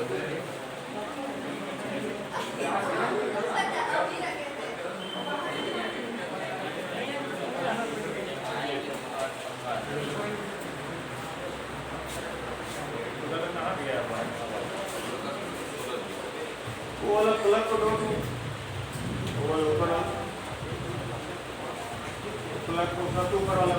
वो वाला प्लग को दो, वो ऊपर वाला प्लग को सबसे ऊपर वाला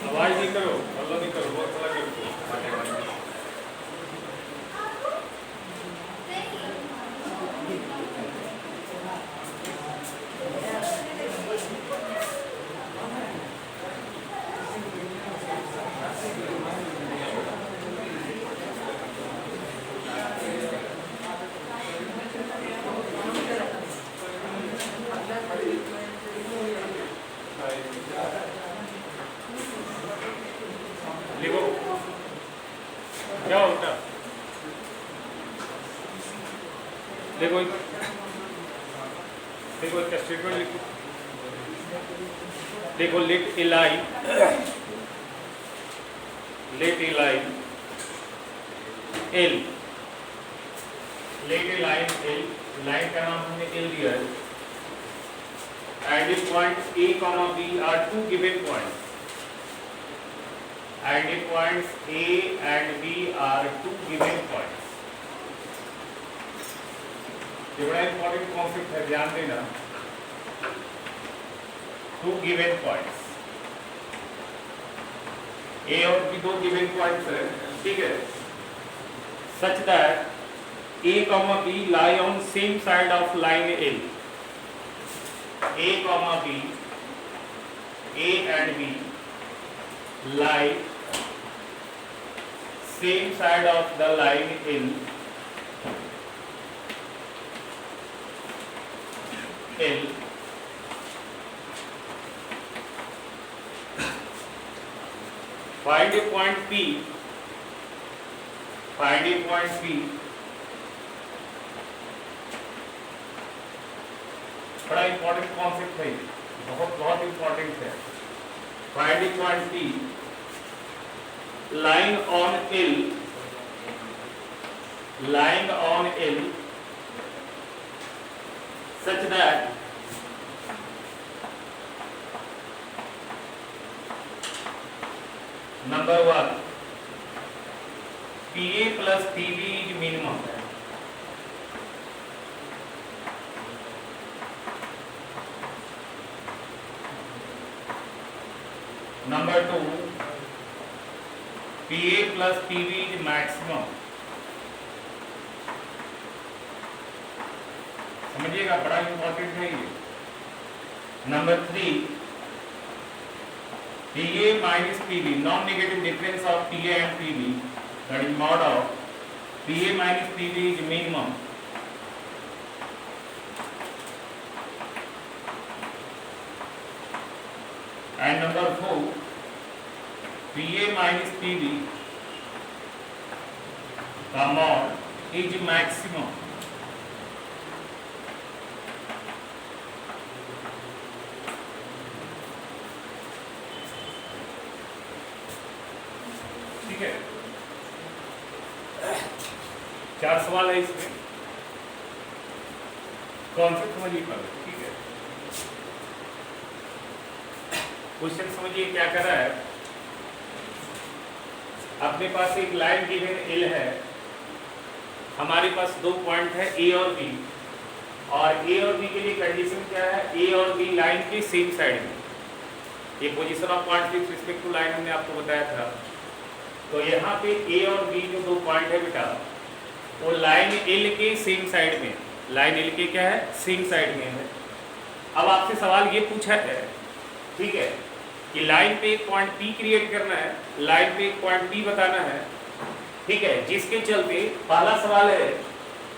आवाज नहीं करो, अल्लाह नहीं करो, बहुत बड़ा करो। लिखो क्या होता, देखो देखो इसका स्टेटमेंट लिखो, देखो let a line L, let a line L, line का नाम हमने एल दिया है, and point A comma B are two given points, and the points A and B are two given points. ये बड़ा important concept है, ध्यान देना। Two given points, A और B दो given points है, ठीक है? Such that A comma B lie on same side of line L. A comma B, A and B lie same side of the line L, find a point P, find a point P, बड़ा important concept है, बहुत important है। find a point P lying on L, such that number 1 PA plus PB is minimum, number 2 PA plus PB is maximum, समझिएगा, बड़ा important है ये। Number 3 PA minus PB, non negative difference of PA and PB, that is mod of PA minus PB is minimum, and number 4 PA minus PB का mod is maximum, ठीक है? 4 सवाल है इसमें, कॉन्सेप्ट समझिए पहले, ठीक है? क्वेश्चन समझिए क्या कर रहा है। अपने पास एक लाइन गिवन एल है, हमारे पास दो पॉइंट है ए और बी, और ए और बी के लिए कंडीशन क्या है, ए और बी लाइन के सेम साइड में, ये position of point with respect to line हमने आपको बताया था। तो यहाँ पे ए और बी जो दो पॉइंट है बेटा, वो लाइन एल के सेम साइड में, लाइन एल के क्या है, सेम साइड में है। अब आपसे सवाल ये पूछा है, ठीक है, कि लाइन पे एक पॉइंट P क्रिएट करना है, लाइन पे एक पॉइंट P बताना है, ठीक है, जिसके चलते पहला सवाल है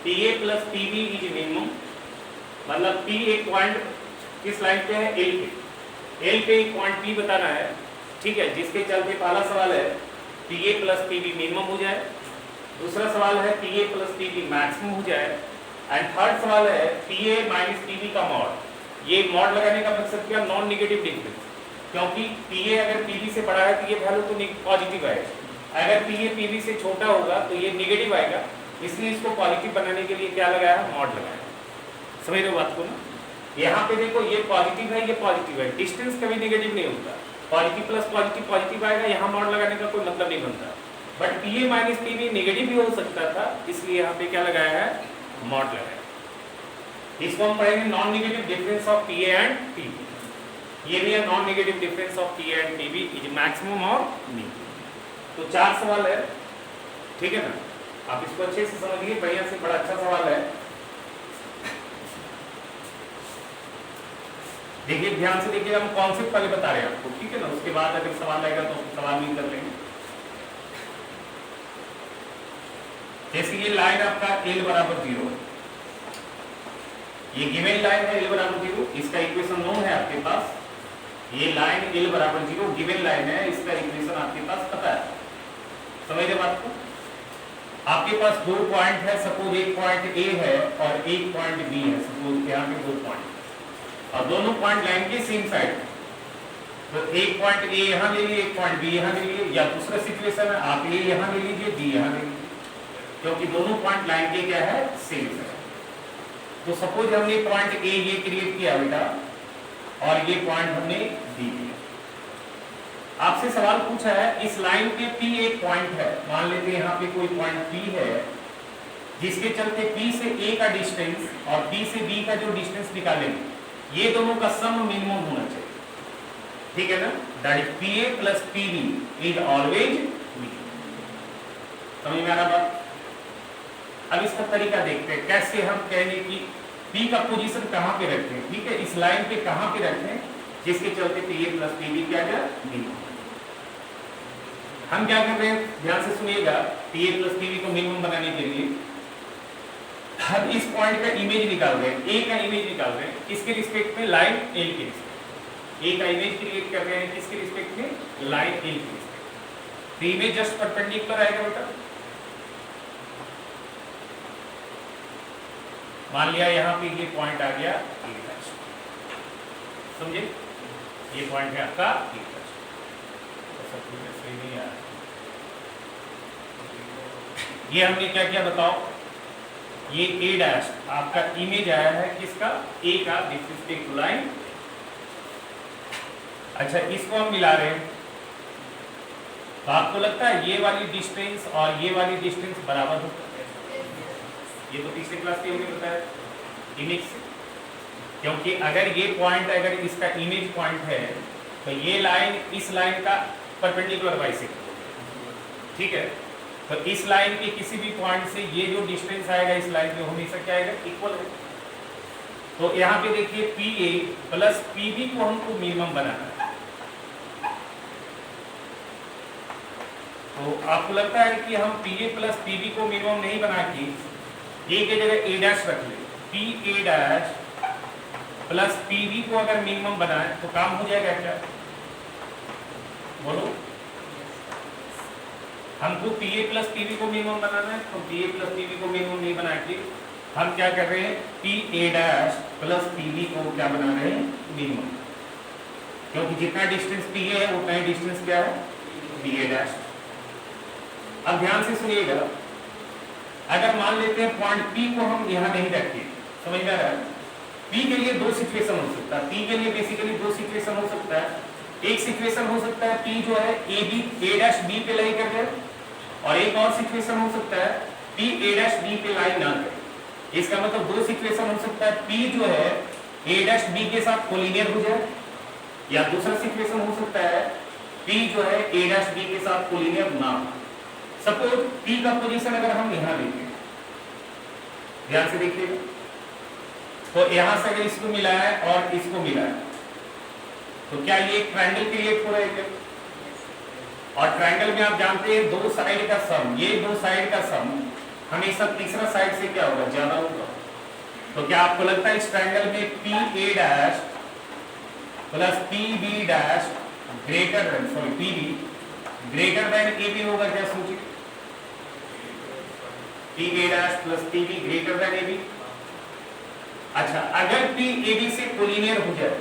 PA plus PB is minimum, मतलब P एक पॉइंट किस लाइन पे है, L पे, L पे एक पॉइंट P बताना है, ठीक है, जिसके चलते पहला सवाल है PA प्लस PB मिनिमम हो जाए, दूसरा सवाल है PA प्लस PB मैक्सिमम हो जाए, एंड थर्ड सवाल है PA माइनस PB का मॉड। ये मॉड लगाने का मकसद क्या, नॉन नेगेटिव डिफरेंस, क्योंकि PA अगर PB से बड़ा है तो ये वैल्यू तो पॉजिटिव आएगा, अगर PA PB से छोटा होगा तो ये नेगेटिव आएगा, इसलिए इसको पॉजिटिव बनाने के लिए क्या लगाया, मॉड लगाया। समझ रहे हो बात को ना? यहाँ पे देखो ये पॉजिटिव है, ये पॉजिटिव है, डिस्टेंस कभी नेगेटिव नहीं होता, पॉजिटिव प्लस पॉजिटिव पॉजिटिव आएगा, यहाँ मॉड लगाने का कोई मतलब नहीं बनता, but PA minus PB negative भी हो सकता था, इसलिए यहाँ पे क्या लगाया है, मॉड लगाया। इसको हम पढ़ेंगे non negative difference of PA and PB। ये भी है non negative difference of PA and PB is maximum और मिनिमम। तो 4 सवाल है, ठीक है ना, आप इसको अच्छे से समझिए, बढ़िया से, बड़ा अच्छा सवाल है। देखिए ध्यान से देखिए, हम कॉन्सेप्ट पहले बता रहे हैं आपको, ठीक है ना, उसके बाद अगर सवाल आएगा तो सवाल भी कर लेंगे। जैसे ये लाइन आपका L बराबर 0 है, ये गिवन लाइन है L बराबर 0, इसका इक्वेशन नोन है आपके पास, ये लाइन L बराबर 0 गिवन लाइन है, इसका इक्वेशन आपके पास पता है। समझ रहे बात को? आपके पास 2 पॉइंट है, सपोज एक पॉइंट A है और एक पॉइंट B है, सपोज यहाँ पे 2 पॉइंट, और दोनों पॉइंट लाइन के सेम साइड, तो एक पॉइंट A यहाँ ले लिए, एक पॉइंट B यहाँ ले लिए, या दूसरा सिचुएशन है आप A यहाँ ले लीजिए, B यहाँ ले लीजिए, क्योंकि दोनों पॉइंट लाइन के क्या है, सेम साइड। तो सपोज हमने पॉइंट A ये क्रिएट किया बेटा, और ये पॉइंट हमने B लिया। आपसे सवाल पूछा है इस लाइन पे P एक पॉइंट है, मान लेते हैं यहाँ पे कोई पॉइंट P है, जिसके चलते P से A का डिस्टेंस और P से B का जो डिस्टेंस निकालेंगे, ये दोनों का सम मिनिमम होना चाहिए, ठीक है ना, that is PA plus PB is always minimum. समझ में आ रहा बात? अब इसका तरीका देखते हैं, कैसे हम कहेंगे कि P का पोजीशन कहाँ पे रखें, ठीक है, इस लाइन पे कहाँ पे रखें, जिसके चलते PA प्लस PB क्या है, मिनिमम। हम क्या कर रहे हैं, ध्यान से सुनिएगा, PA प्लस PB को मिनिमम बनाने के लिए हम इस पॉइंट का इमेज निकाल रहे हैं, A का इमेज निकाल रहे हैं, किसके रिस्पेक्ट में, लाइन L के रिस्पेक्ट। A का इमेज क्रिएट कर रहे हैं किसके रिस्पेक्ट में, लाइन L के रिस्पेक्ट। तो इमेज जस्ट परपेंडिकुलर आएगा बेटा, मान लिया यहाँ पे ये पॉइंट आ गया A', समझे, ये पॉइंट है आपका A', सही नहीं आया। ये हमने क्या किया बताओ, ये A' आपका इमेज आया है किसका, A का, विथ रिस्पेक्ट टू लाइन। अच्छा इसको हम मिला रहे हैं, तो आपको लगता है ये वाली डिस्टेंस और ये वाली डिस्टेंस बराबर होता है, ये तो तीसरी क्लास के हमने बताया इमेज से, क्योंकि अगर ये पॉइंट, अगर इसका इमेज पॉइंट है तो ये लाइन इस लाइन का परपेंडिकुलर बाइसेक्टर होगा, ठीक है, तो इस लाइन के किसी भी पॉइंट से ये जो डिस्टेंस आएगा इस लाइन में हमेशा क्या आएगा, इक्वल है। तो यहाँ पे देखिए PA प्लस PB को हमको मिनिमम बनाना है, तो आपको लगता है कि हम PA प्लस PB को मिनिमम नहीं बना के A के जगह A' रख ले, PA' प्लस PB को अगर मिनिमम बनाए तो काम हो जाएगा क्या, बोलो? हमको PA प्लस PB को मिनिमम बनाना है, तो PA प्लस PB को मिनिमम नहीं बना के हम क्या कर रहे हैं, PA' प्लस PB को क्या बना रहे हैं, मिनिमम, क्योंकि जितना डिस्टेंस PA है उतना ही डिस्टेंस क्या है, PA'। अब ध्यान से सुनिएगा, अगर मान लेते हैं पॉइंट P को हम यहाँ नहीं रखते, समझ में आ रहा है, P के लिए 2 सिचुएशन हो सकता है, P के लिए बेसिकली 2 सिचुएशन हो सकता है। एक सिचुएशन हो सकता है P जो है A' B पे लाई कर जाए, और एक और सिचुएशन हो सकता है P A' B पे लाई ना करे। इसका मतलब 2 सिचुएशन हो सकता है, P जो है A' B के साथ कोलिनियर हो जाए, या दूसरा सिचुएशन हो सकता है P जो है A' B के साथ कोलिनियर ना हो। सपोज P का पोजीशन अगर हम यहाँ लेते हैं, ध्यान से देखिएगा, तो यहां से अगर इसको मिला है और इसको मिला है तो क्या ये एक ट्रायंगल क्रिएट हो रहा है क्या? और ट्रायंगल में आप जानते हैं दो साइड का सम, ये दो साइड का सम हमेशा तीसरा साइड से क्या होगा, ज्यादा होगा। तो क्या आपको लगता है इस ट्रायंगल में P A dash plus P B dash greater than, sorry P B greater than A B होगा क्या? सोचिए, P A dash plus P B greater than A B. अच्छा, अगर पी ए बी से कोलिनियर हो जाए,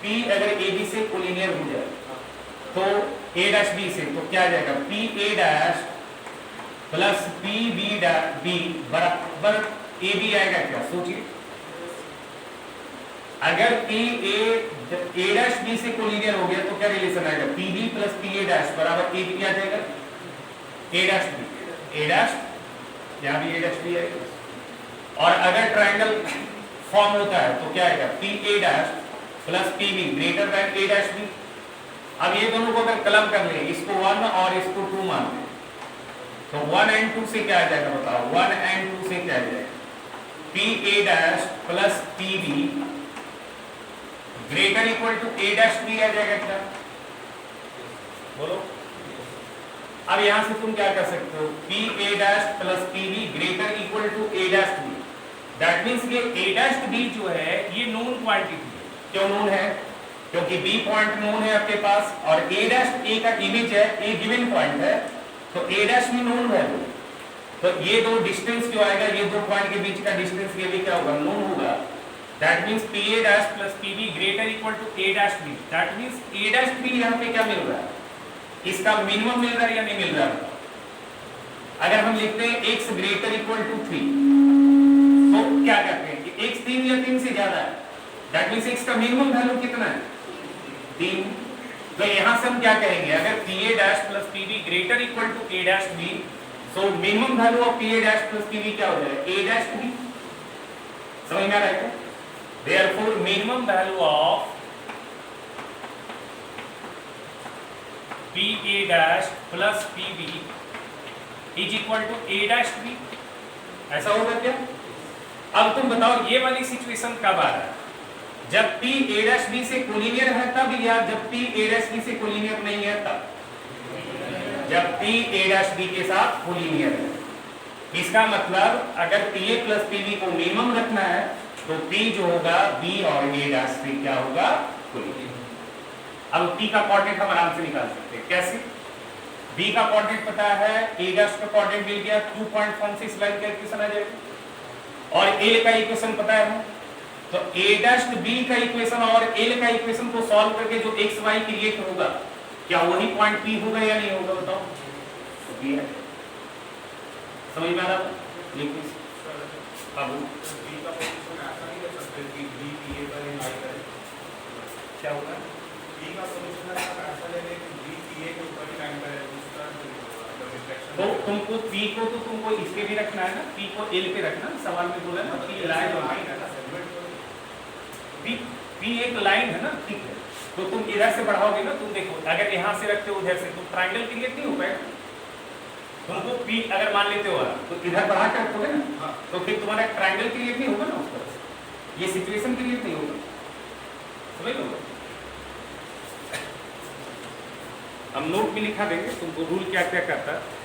P अगर ए B से कोलिनियर हो जाए तो ए डैश बी से, तो क्या आ जाएगा, P A dash plus P B B बराबर ए बी आएगा क्या? सोचिए, अगर पी ए डैश बी से कोलिनियर हो गया तो क्या रिलेशन आएगा, P B plus P A dash बराबर ए बी क्या आ जाएगा, A dash B, A dash, यहां भी ए डैश बी आएगा। और अगर ट्रायंगल फॉर्म होता है तो क्या आएगा, P A dash plus P B greater than A dash B. अब ये दोनों को अगर कलम कर ले, इसको 1 और इसको 2 मान ले, तो 1 and 2 से क्या आ जाएगा बताओ, 1 and 2 से क्या आ जाएगा, P A dash plus P B greater equal to A dash B आ जाएगा क्या? बोलो। अब यहां से तुम क्या कर सकते हो, P A dash plus P B greater equal to A dash B. That means ये ए डैश बी जो है ये नोन क्वांटिटी है। क्यों नोन है? क्योंकि बी पॉइंट नोन है आपके पास और ए डैश ए का इमेज है, ए गिवन पॉइंट है, तो ए डैश भी नोन है। तो ये दो डिस्टेंस जो आएगा, ये दो पॉइंट के बीच का डिस्टेंस ये भी क्या होगा, नोन होगा। That means P A dash plus P B greater equal to A dash B. That means A dash B यहाँ पे क्या मिल रहा है, इसका मिनिमम मिल रहा है या नहीं मिल रहा है? अगर हम लिखते हैं x ग्रेटर इक्वल टू 3 तो क्या कहते हैं कि x 3 या 3 से ज्यादा है। दैट मींस x का मिनिमम वैल्यू कितना है, 3। तो यहां से हम क्या कहेंगे, अगर P A dash plus P B greater equal to A dash B, so minimum value of P A dash plus P B क्या हो जाएगा, ए डैश बी। समझ में आ रहा है क्या? Therefore minimum value of P A dash plus P B is equal to A dash B. ऐसा होगा क्या? अब तुम बताओ ये वाली सिचुएशन कब आ रहा है, जब पी ए डैश बी से कोलिनियर है तब, या जब पी ए डैश बी से कोलिनियर नहीं है तब? जब पी ए डैश बी के साथ कोलिनियर है। इसका मतलब अगर P A plus P B को मिनिमम रखना है तो पी जो होगा बी और ए डैश से क्या होगा, कोलिनियर। अब पी का कोऑर्डिनेट हम आराम से निकाल सकते हैं। कैसे? बी का कोऑर्डिनेट पता है, ए डैश का कोऑर्डिनेट मिल गया, 2 पॉइंट फॉर्म से इस लाइन का इक्वेशन आ जाएगा। और एल का इक्वेशन पता है, तो ए डैश बी का इक्वेशन और एल का इक्वेशन को सॉल्व करके जो एक्स वाई क्रिएट होगा, क्या वही पॉइंट पी होगा या नहीं होगा बताओ? तो बी है। समझ में आ रहा है? लिखो अब बी का पोजीशन ऐसा नहीं कर सकते कि बी पी ए पर आई करे, क्या होगा, बी का पोजीशन ऐसा लेने कि बी पी ए के ऊपर ही लाइन करे, उसका तो तुमको पी को तो तुमको इस पे भी रखना है ना, पी को एल पे रखना। सवाल में बोला ना पी लाइन और लाइन है ना, पी एक लाइन है ना, ठीक है। तो तुम इधर से बढ़ाओगे ना, तुम देखो अगर यहाँ से रखते हो उधर से तो ट्रायंगल क्रिएट नहीं हो पाएगा। तुमको पी अगर मान लेते हो तो इधर बढ़ा के रखोगे ना, तो फिर तुम्हारा ट्रायंगल क्रिएट नहीं होगा ना उस तरह से, ये सिचुएशन क्रिएट नहीं होगा। समझ लो, हम नोट भी लिखा देंगे तुमको रूल क्या क्या करता है।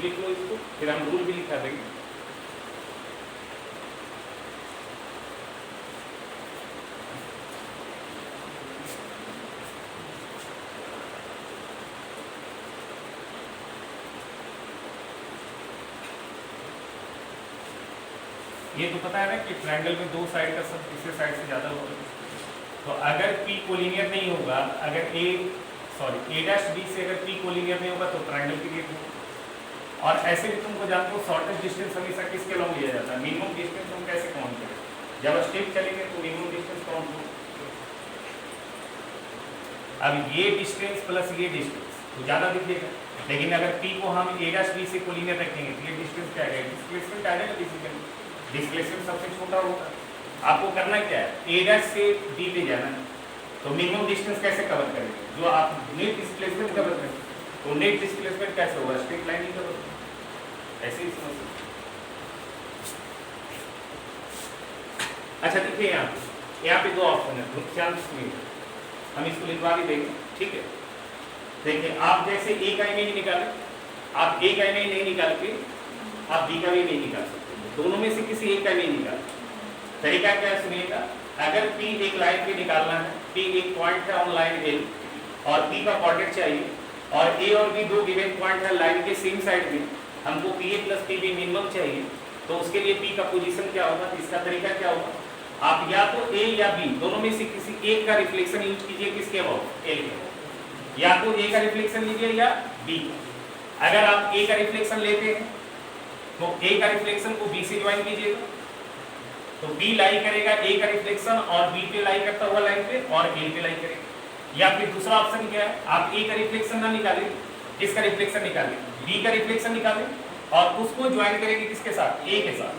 लिख लो इसको, फिर हम रूल भी लिखा देंगे। ये तो पता है ना कि ट्रायंगल में दो साइड का सब तीसरे साइड से ज्यादा होगा। तो अगर P कोलिनियर नहीं होगा, अगर A sorry A dash B से अगर पी कोलिनियर नहीं होगा तो ट्रायंगल क्रिएट होगा। और ऐसे भी तुमको जानते हो शॉर्टेस्ट डिस्टेंस हमेशा किसके लॉन्ग लिया जाता है, मिनिमम डिस्टेंस हम कैसे काउंट करें, जब स्टेप चलेंगे तो मिनिमम डिस्टेंस काउंट हो। अब ये डिस्टेंस प्लस ये डिस्टेंस तो ज़्यादा दिखेगा, लेकिन अगर पी को हम ए डैश बी से कोलिनियर रखेंगे तो ये डिस्टेंस क्या है, डिस्प्लेसमेंट आ जाएगा बेसिकली, डिस्प्लेसमेंट सबसे छोटा होगा। आपको करना क्या है, ए डैश से बी पे जाना है, तो मिनिमम डिस्टेंस कैसे कवर करेंगे, जो आप नेट डिस्प्लेसमेंट कवर करेंगे, तो नेट डिस्प्लेसमेंट कैसे होगा, स्ट्रेट लाइन ही कवर होगा, ऐसे ही समझ सकते। अच्छा देखिए यहाँ पे दो ऑप्शन है, ध्यान से सुनिए, हम इसको लिखवा भी देंगे, ठीक है। देखिए आप जैसे ए का इमेज निकालें, आप ए का इमेज नहीं निकाल के आप बी का भी नहीं निकाल सकते, दोनों में से किसी एक का इमेज निकाल। तरीका क्या है सुनिएगा, अगर P एक लाइन पे निकालना है, P एक पॉइंट है ऑन लाइन L और P का कोऑर्डिनेट चाहिए, और A और B दो गिवन पॉइंट है लाइन के सेम साइड में, हमको PA प्लस PB मिनिमम चाहिए, तो उसके लिए P का पोजीशन क्या होगा, इसका तरीका क्या होगा, आप या तो A या B दोनों में से किसी एक का रिफ्लेक्शन यूज कीजिए, किसके अबाउट L के, या तो A का रिफ्लेक्शन लीजिए या B। अगर आप A का रिफ्लेक्शन लेते हैं तो A का रिफ्लेक्शन को B से ज्वाइन कीजिएगा, तो B लाई करेगा A का रिफ्लेक्शन और B पे लाई करता हुआ लाइन पे, और A पे लाई करेगा। या फिर दूसरा ऑप्शन क्या है, आप A का रिफ्लेक्शन ना निकालें, इसका रिफ्लेक्शन निकालें, B का रिफ्लेक्शन निकालें और उसको ज्वाइन करेंगे किसके साथ, A के साथ।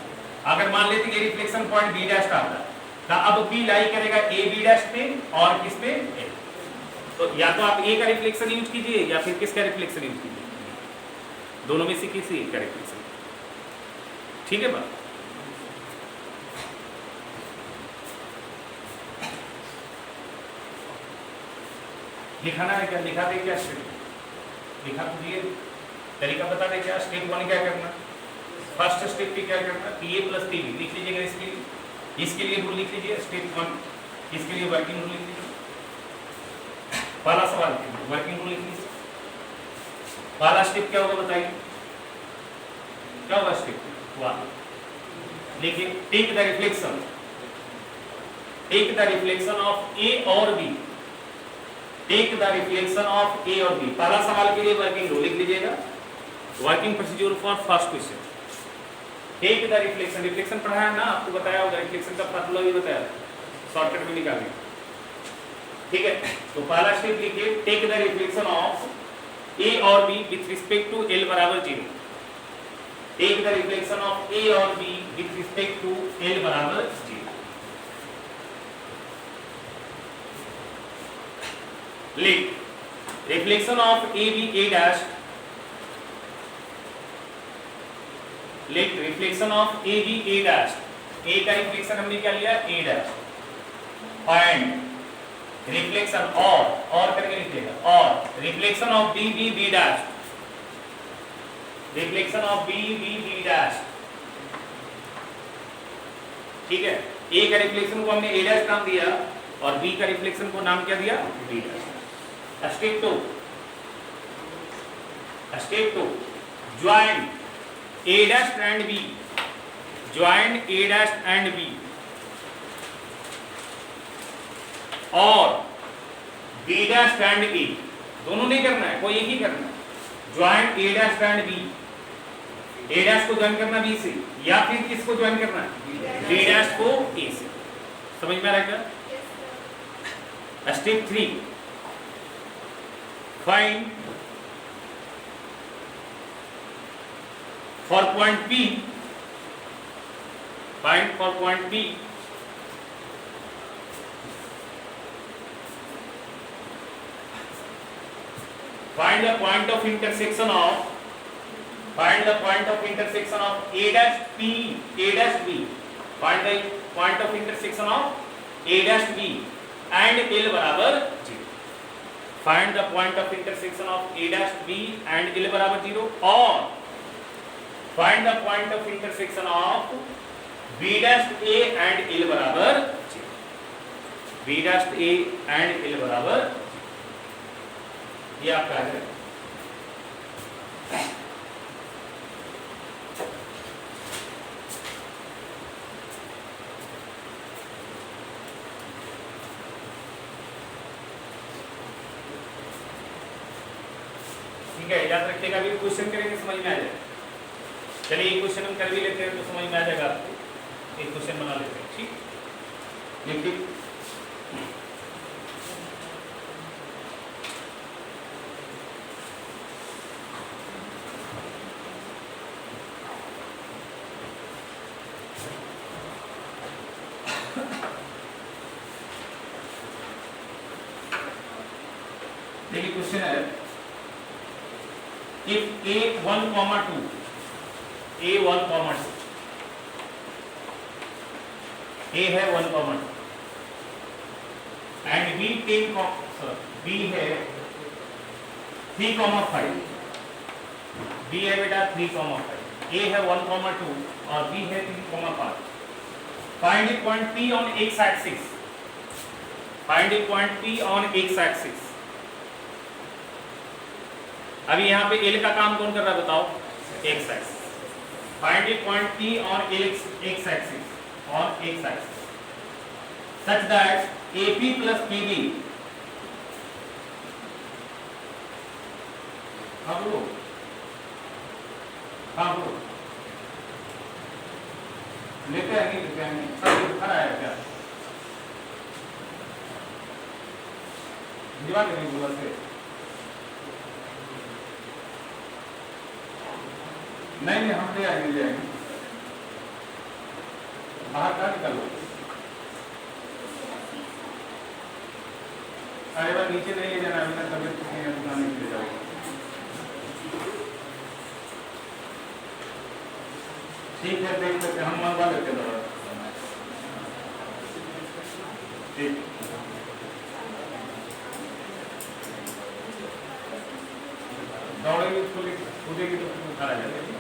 अगर मान लेते हैं ये रिफ्लेक्शन पॉइंट B डैश आता है, तो अब B लाई करेगा A B डैश पे और किस पे A। तो या तो आप A का रिफ्लेक्शन यूज कीजिए या फिर किसका रिफ्लेक्शन यूज कीजिए, दोनों में से किसी एक का रिफ्लेक्शन, ठीक है बात। लिखाना है क्या, लिखा दे क्या, स्टेप लिखा तो दिए, तरीका बता दे क्या। स्टेप 1 क्या करना, फर्स्ट स्टेप पे क्या करना, PA प्लस PB लिख लीजिएगा, इसके लिए रूल लिख लीजिए स्टेप 1, इसके लिए वर्किंग रूल लिख लीजिए, पहला सवाल के लिए वर्किंग रूल लिख लीजिए। पहला स्टेप क्या होगा बताइए, क्या होगा स्टेप 1, देखिए take the reflection of A और B, take the reflection of A और B। पहला सवाल के लिए वर्किंग रूल लिख लीजिएगा, working procedure for first question, take the reflection, reflection पढ़ाया ना आपको, बताया होगा, रिफ्लेक्शन का फार्मूला भी बताया, शॉर्टकट में निकालेंगे, ठीक है। तो पहला स्टेप लिखिए, take the reflection of A और B with respect to L बराबर 0, take the reflection of A और B with respect to L बराबर 0। लिख reflection of AB A dash, लिख reflection of AB A dash, A का reflection हमने क्या लिया A डैश, एंड रिफ्लेक्शन और करके लिखिएगा, और reflection of B B B dash, reflection of B B B dash, ठीक है। A का रिफ्लेक्शन को हमने A डैश नाम दिया और B का रिफ्लेक्शन को नाम क्या दिया B dash. Step 2, join A dash and B, join A dash and B, और B डैश एंड A, दोनों नहीं करना है, कोई एक ही करना है, join A dash and B, A dash को ज्वाइन करना B से, या फिर किसको ज्वाइन करना है, B डैश को A से, समझ में आ रहा है क्या। Step 3, find for point P, find for point P find the point of intersection of A dash P, A dash B, find the point of intersection of A dash B and L बराबर 0, find the point of intersection of A dash B and L बराबर 0, और find the point of intersection of B dash A and L बराबर 0, B dash A and L बराबर, ये आपका है। ठीक है, याद रखिएगा। अभी क्वेश्चन करेंगे समझ में आ जाएगा। चलिए एक क्वेश्चन हम कर भी लेते हैं तो समझ में आ जाएगा आपको। एक क्वेश्चन बना लेते हैं, ठीक। लिखिए देखिए क्वेश्चन है, इफ A1, 2 A1, 2 A है 1, 2 एंड B है 3, 5 B है बेटा 3, 5 A है 1, 2 और B है 3, 5 find the point P on x axis. Find the point P on x axis. अभी यहाँ पे L का काम कौन कर रहा है बताओ? X axis. Find the point P on x axis, on x axis such that AP plus PB, हाँ बोलो, हाँ बोलो, लेते हैं नहीं लेते हैं नहीं, सब खड़ा है क्या? दीवार के नहीं बोला से नहीं हम ले आएंगे बाहर का निकालो। अरे बार नीचे नहीं ले जाना, अपना तबियत किसी ने दुकान नहीं ले जाओ। ठीक है देख लेते हम मंगवा लेते दवा। ठीक दौड़ेगी उसको कूदेगी तो खा जाएगी।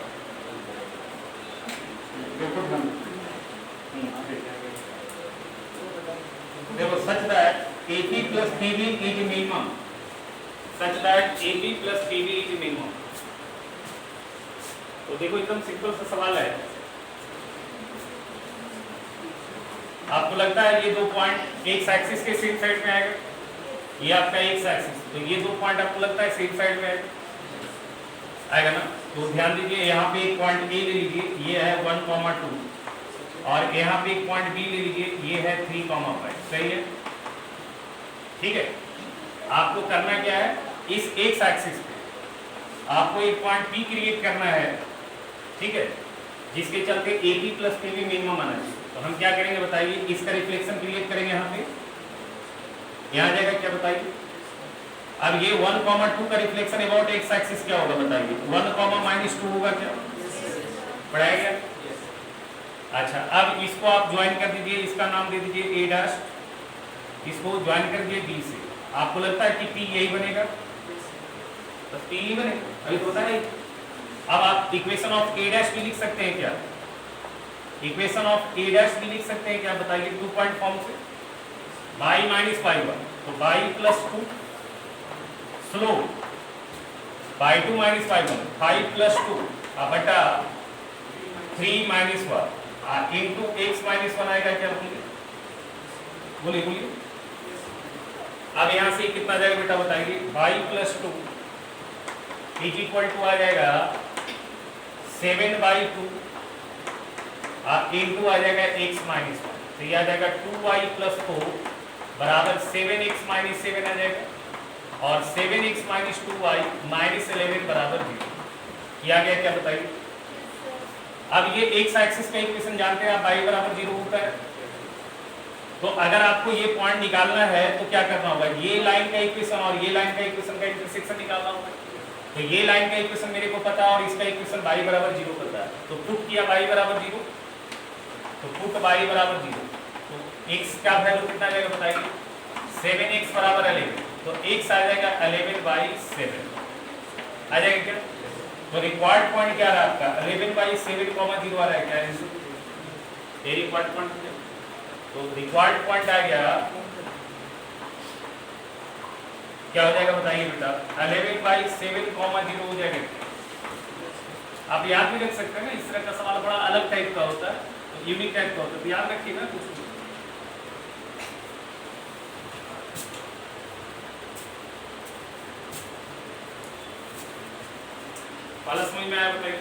देखो such that AP plus PB is minimum, such that AB plus PB is minimum। तो देखो एकदम सिंपल सा सवाल है। आपको लगता है ये दो पॉइंट एक्स एक्सिस के सेम साइड में आएगा, ये आपका एक्स एक्सिस, तो ये दो पॉइंट आपको लगता है सेम साइड में आएगा ना? तो ध्यान दीजिए यहाँ पे एक पॉइंट A ले लीजिए, ये है 1, 2 और यहाँ पे एक पॉइंट B ले लीजिए, ये है 3, 5। सही है, ठीक है। आपको करना क्या है, इस एक्स एक्सिस पे आपको एक पॉइंट P क्रिएट करना है, ठीक है, जिसके चलते AP plus PB मिनिमम आना चाहिए। तो हम क्या करेंगे बताइए, इसका रिफ्लेक्शन क्रिएट करेंगे यहाँ पे, यहाँ आ जाएगा क्या बताइए। अब ये 1, 2 का रिफ्लेक्शन अबाउट एक्स एक्सिस क्या होगा बताइए? 1, -2 होगा क्या? पढ़ाया गया? अच्छा, अब इसको आप ज्वाइन कर दीजिए, इसका नाम दे दीजिए A', इसको ज्वाइन कर दिए B से। आपको लगता है कि P यही बनेगा? तो P ही बनेगा, अभी तो होता है। अब आप इक्वेशन ऑफ A' भी लिख सकते हैं क्या? इक्वेशन ऑफ A' भी लिख सकते हैं क्या बताइए? 2 पॉइंट फॉर्म से y - y1, तो y + 2 स्लोप y2 - y1 5 + 2 बटा 3 - 1 इंटू x - 1 आएगा क्या? बोलिए बोलिए। अब यहाँ से कितना जाएगा बेटा बताइए? y + 2 = आ जाएगा 7/2 इंटू आ जाएगा x - 1, तो ये आ जाएगा 2y + 4 बराबर 7x - 7 आ जाएगा और 7x - 2y - 11 बराबर 0। ये आ गया क्या बताइए? अब ये एक्स एक्सिस का इक्वेशन जानते हैं आप, y बराबर 0 होता है। तो अगर आपको ये पॉइंट निकालना है तो क्या करना होगा? ये लाइन का इक्वेशन और ये लाइन का इक्वेशन का इंटरसेक्शन निकालना होगा। तो ये लाइन का इक्वेशन मेरे को पता है और इसका इक्वेशन y बराबर 0 पता है, तो पुट किया y बराबर 0, तो पुट y बराबर 0, तो x का वैल्यू कितना जाएगा बताइए? 7x बराबर 11, तो x आ जाएगा 11/7 आ जाएगा क्या? तो रिक्वायर्ड पॉइंट क्या रहा आपका? 11/7, 0 आ रहा है क्या? ये रिक्वायर्ड पॉइंट, तो रिक्वायर्ड पॉइंट आ गया, क्या हो जाएगा बताइए बेटा? 11/7, 0 हो जाएगा। आप याद भी रख सकते हैं ना, इस तरह का सवाल बड़ा अलग टाइप का होता है, तो यूनिक टाइप का होता है, तो याद रखिएगा कुछ। वाला समझ में आया बताइए।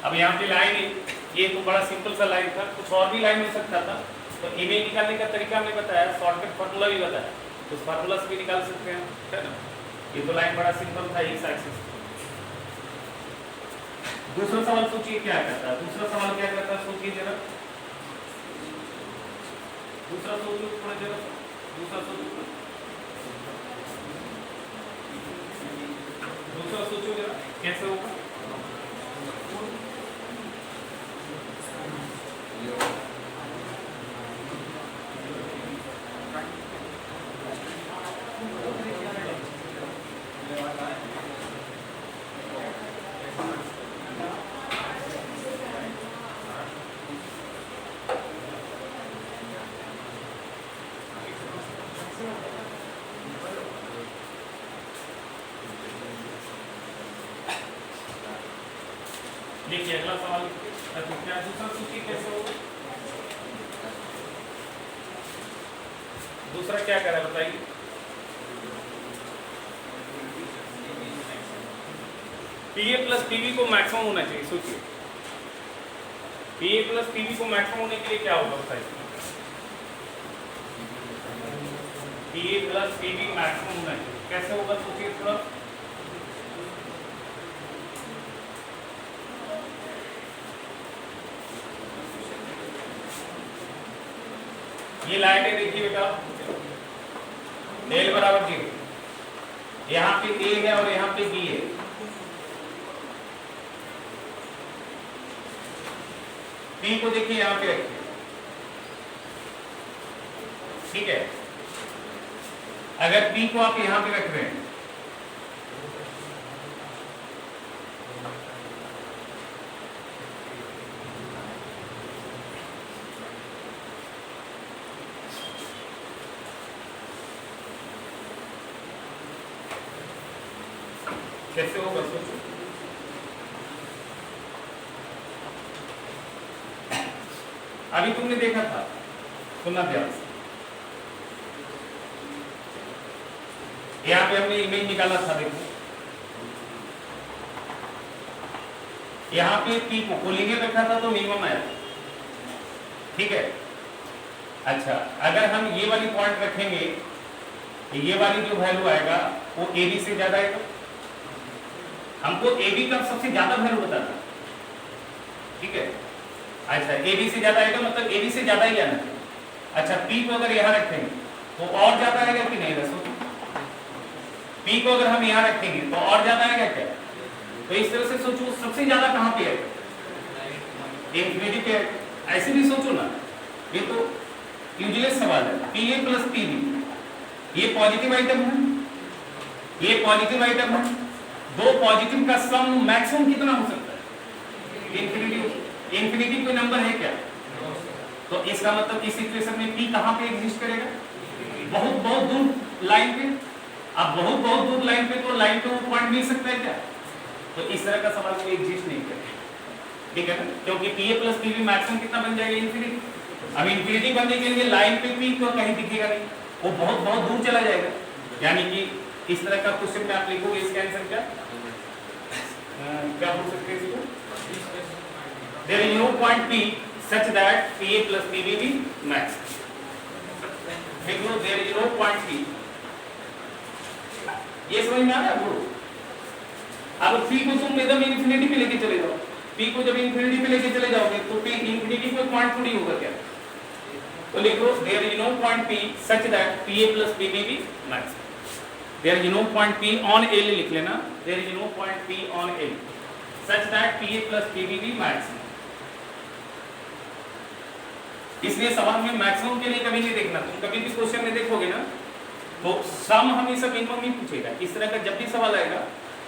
अब यहाँ पे लाइन है, ये तो बड़ा सिंपल सा लाइन था, कुछ और भी लाइन हो सकता था, तो इमेज निकालने का तरीका हमने बताया, शॉर्टकट फार्मूला भी बताया, उस फार्मूला से भी निकाल सकते हैं, है ना। ये तो लाइन बड़ा सिंपल था इस एक्सिस। दूसरा सवाल सोचिए क्या कहता है, दूसरा सवाल क्या कहता है, सोचिए जरा, दूसरा सोचो थोड़ा जरा, दूसरा सोचो, दूसरा सोचो जरा कैसे होगा। देखिए अगला सवाल, क्या दूसरा सूची कैसे होगा, दूसरा क्या कह रहा है बताइए। पीए प्लस पीवी को मैक्सिमम होना चाहिए, सोचिए पीए प्लस पीवी को मैक्सिमम होने के लिए क्या होगा बताइए। पीए प्लस पीवी मैक्सिमम होना चाहिए, कैसे होगा सोचिए थोड़ा। ये लाइन है, देखिए बेटा, डेल बराबर 0, यहाँ पे ए है और यहाँ पे बी है, पी को देखिए यहाँ पे रखिए, ठीक है। अगर पी को आप यहाँ पे रख रहे हैं, कैसे होगा सोचो। अभी तुमने देखा था, सुनना ध्यान से, यहाँ पे हमने इमेज निकाला था, देखो यहाँ पे पी को कोलिनियर रखा था तो मिनिमम आया, ठीक है। अच्छा, अगर हम ये वाली पॉइंट रखेंगे, ये वाली जो वैल्यू आएगा वो ए बी से ज्यादा आएगा, हमको ए बी का सबसे ज्यादा वैल्यू बताना, ठीक है। अच्छा, ए बी से ज्यादा आएगा मतलब ए बी से ज्यादा ही आना चाहिए। अच्छा, पी को अगर यहाँ रखेंगे तो और ज्यादा आएगा कि नहीं, रसो पी को अगर हम यहाँ रखेंगे तो और ज्यादा आएगा क्या। तो इस तरह से सोचो सबसे ज्यादा कहाँ पे आएगा, इंफिनिटी पे। ऐसे भी सोचो ना, ये तो यूजुअल सवाल है। P A plus P B, ये पॉजिटिव आइटम है, ये पॉजिटिव आइटम है, दो पॉजिटिव का सम मैक्सिमम कितना हो सकता है, इंफिनिटी। इंफिनिटी कोई नंबर है क्या, तो इसका मतलब इस सिचुएशन में पी कहाँ पे एग्जिस्ट करेगा, बहुत बहुत दूर लाइन पे। अब बहुत बहुत दूर लाइन पे, तो लाइन पे वो पॉइंट मिल सकता है क्या, तो इस तरह का सवाल कोई एग्जिस्ट नहीं करेगा, ठीक है ना, क्योंकि P A plus P B maximum कितना बन जाएगा, इंफिनिटी। अब इंफिनिटी बनने के लिए लाइन पे पी को कहीं दिखेगा नहीं, वो बहुत बहुत दूर चला जाएगा। यानी कि इस तरह का क्वेश्चन में आप लिखोगे, इसका आंसर क्या हो सकते हैं इसको, there is no point P such that PA plus PB be max। देखो there is no point P, ये समझ में आ रहा है ब्रो। अब P को तुम एकदम इंफिनिटी पे लेके चले जाओ, P को जब इंफिनिटी पे लेके चले जाओगे तो P इंफिनिटी कोई पॉइंट थोड़ी होगा क्या, तो लिखो there is no point P such that PA plus PB be max। there is no point P on L लिख लेना, there is no point P on L such that PA plus PB be max। इसलिए सवाल में maximum के लिए कभी नहीं देखना, तुम कभी भी क्वेश्चन में देखोगे ना तो सम हमेशा मिनिमम ही पूछेगा। इस तरह का जब भी सवाल आएगा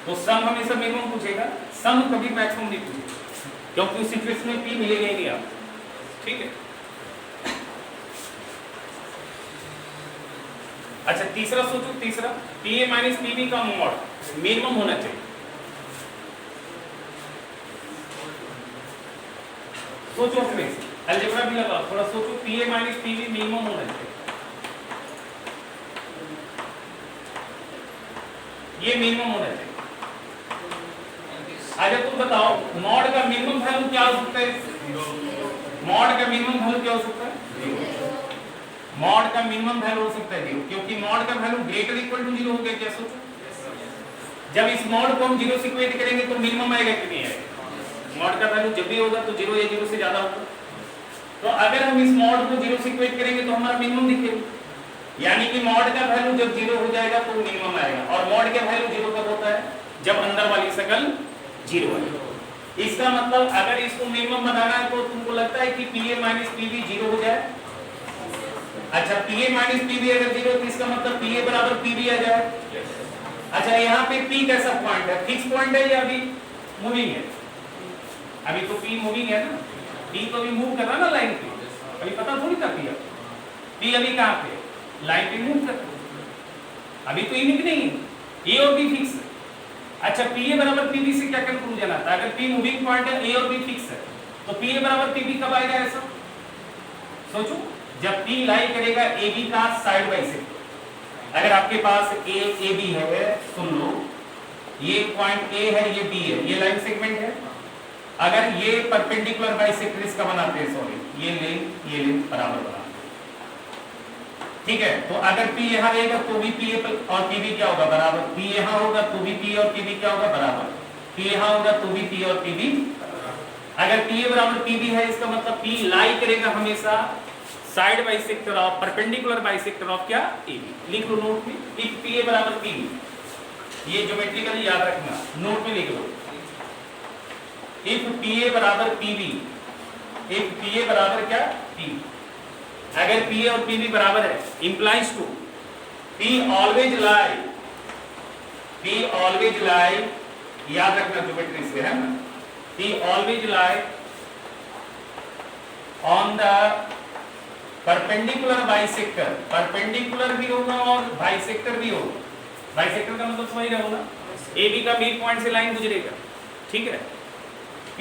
तो सम हमेशा मिनिमम पूछेगा, सम कभी मैक्सिमम नहीं पूछेगा, क्योंकि उस सिचुएशन में पी मिलेगा ही नहीं आपको, ठीक है। अच्छा, तीसरा सोचो, तीसरा P A minus P B का मॉड मिनिमम होना चाहिए। सोचो अपने अलजेब्रा भी लगाओ, थोड़ा सोचो, P A minus P B minimum होना चाहिए, ये मिनिमम होना चाहिए। अच्छा तुम बताओ मॉड का मिनिमम वैल्यू क्या हो सकता है? मॉड का मिनिमम वैल्यू क्या हो सकता है? मॉड का मिनिमम वैल्यू हो सकता है 0, क्योंकि मॉड का वैल्यू ग्रेटर इक्वल टू 0 हो गया। क्या सोचो, जब इस मॉड को हम 0 से इक्वेट करेंगे तो मिनिमम आएगा कि नहीं आएगा? मॉड का वैल्यू जब भी होगा तो 0 या 0 से ज्यादा होगा। तो अगर हम इस मॉड को 0 से इक्वेट करेंगे तो हमारा मिनिमम दिखेगा, यानी कि मॉड का वैल्यू जब 0 हो जाएगा तो मिनिमम आएगा। और मॉड का वैल्यू 0 कब होता है? जब अंदर वाली शकल 0 है। इसका मतलब अगर इसको मिनिमम बनाना है तो तुमको लगता है कि PA माइनस PB 0 हो जाए। अच्छा PA माइनस PB अगर 0 तो इसका मतलब PA बराबर PB आ जाए। अच्छा यहाँ पे P कैसा पॉइंट है? फिक्स पॉइंट है या अभी मूविंग है? अभी तो P मूविंग है ना, P तो अभी मूव कर रहा है ना लाइन पे, अभी पता थोड़ी था P अभी कहाँ पे लाइन पे मूव कर रहा है, अभी तो इनिक नहीं है, A और B फिक्स है। अच्छा PA बराबर PB से क्या कंक्लूजन आता है? अगर P मूविंग पॉइंट है, A और B फिक्स है, तो PA बराबर PB कब आएगा? ऐसा सोचो, जब P लाई करेगा AB का साइड बाई सेक्टर। अगर आपके पास AB है, सुन लो, ये पॉइंट A है, ये B है, ये लाइन सेगमेंट है। अगर ये परपेंडिकुलर बाइसेक्टर इसका बनाते हैं, सॉरी ये लेन बराबर बनाते हैं, ठीक है। तो अगर P यहाँ रहेगा तो भी PA और PB क्या होगा? बराबर। P यहाँ होगा तो भी P और PB क्या होगा? बराबर। P यहाँ होगा तो भी P और PB। अगर PA बराबर PB है, इसका मतलब P लाई करेगा हमेशा side bisector of perpendicular bisector of क्या? AB। लिख लो नोट में, इफ PA बराबर PB, ये ज्योमेट्रिकली याद रखना, नोट में लिख लो। इफ PA बराबर PB, इफ PA बराबर क्या? PB। अगर PA और PB बराबर है, implies to P always lie, याद रखना ज्योमेट्री से, है ना? P always lie on the perpendicular bisector, perpendicular भी होगा और बाइसेक्टर भी होगा। बाइसेक्टर का मतलब समझ रहे हो ना? AB का मिड पॉइंट से लाइन गुजरेगा, ठीक है। P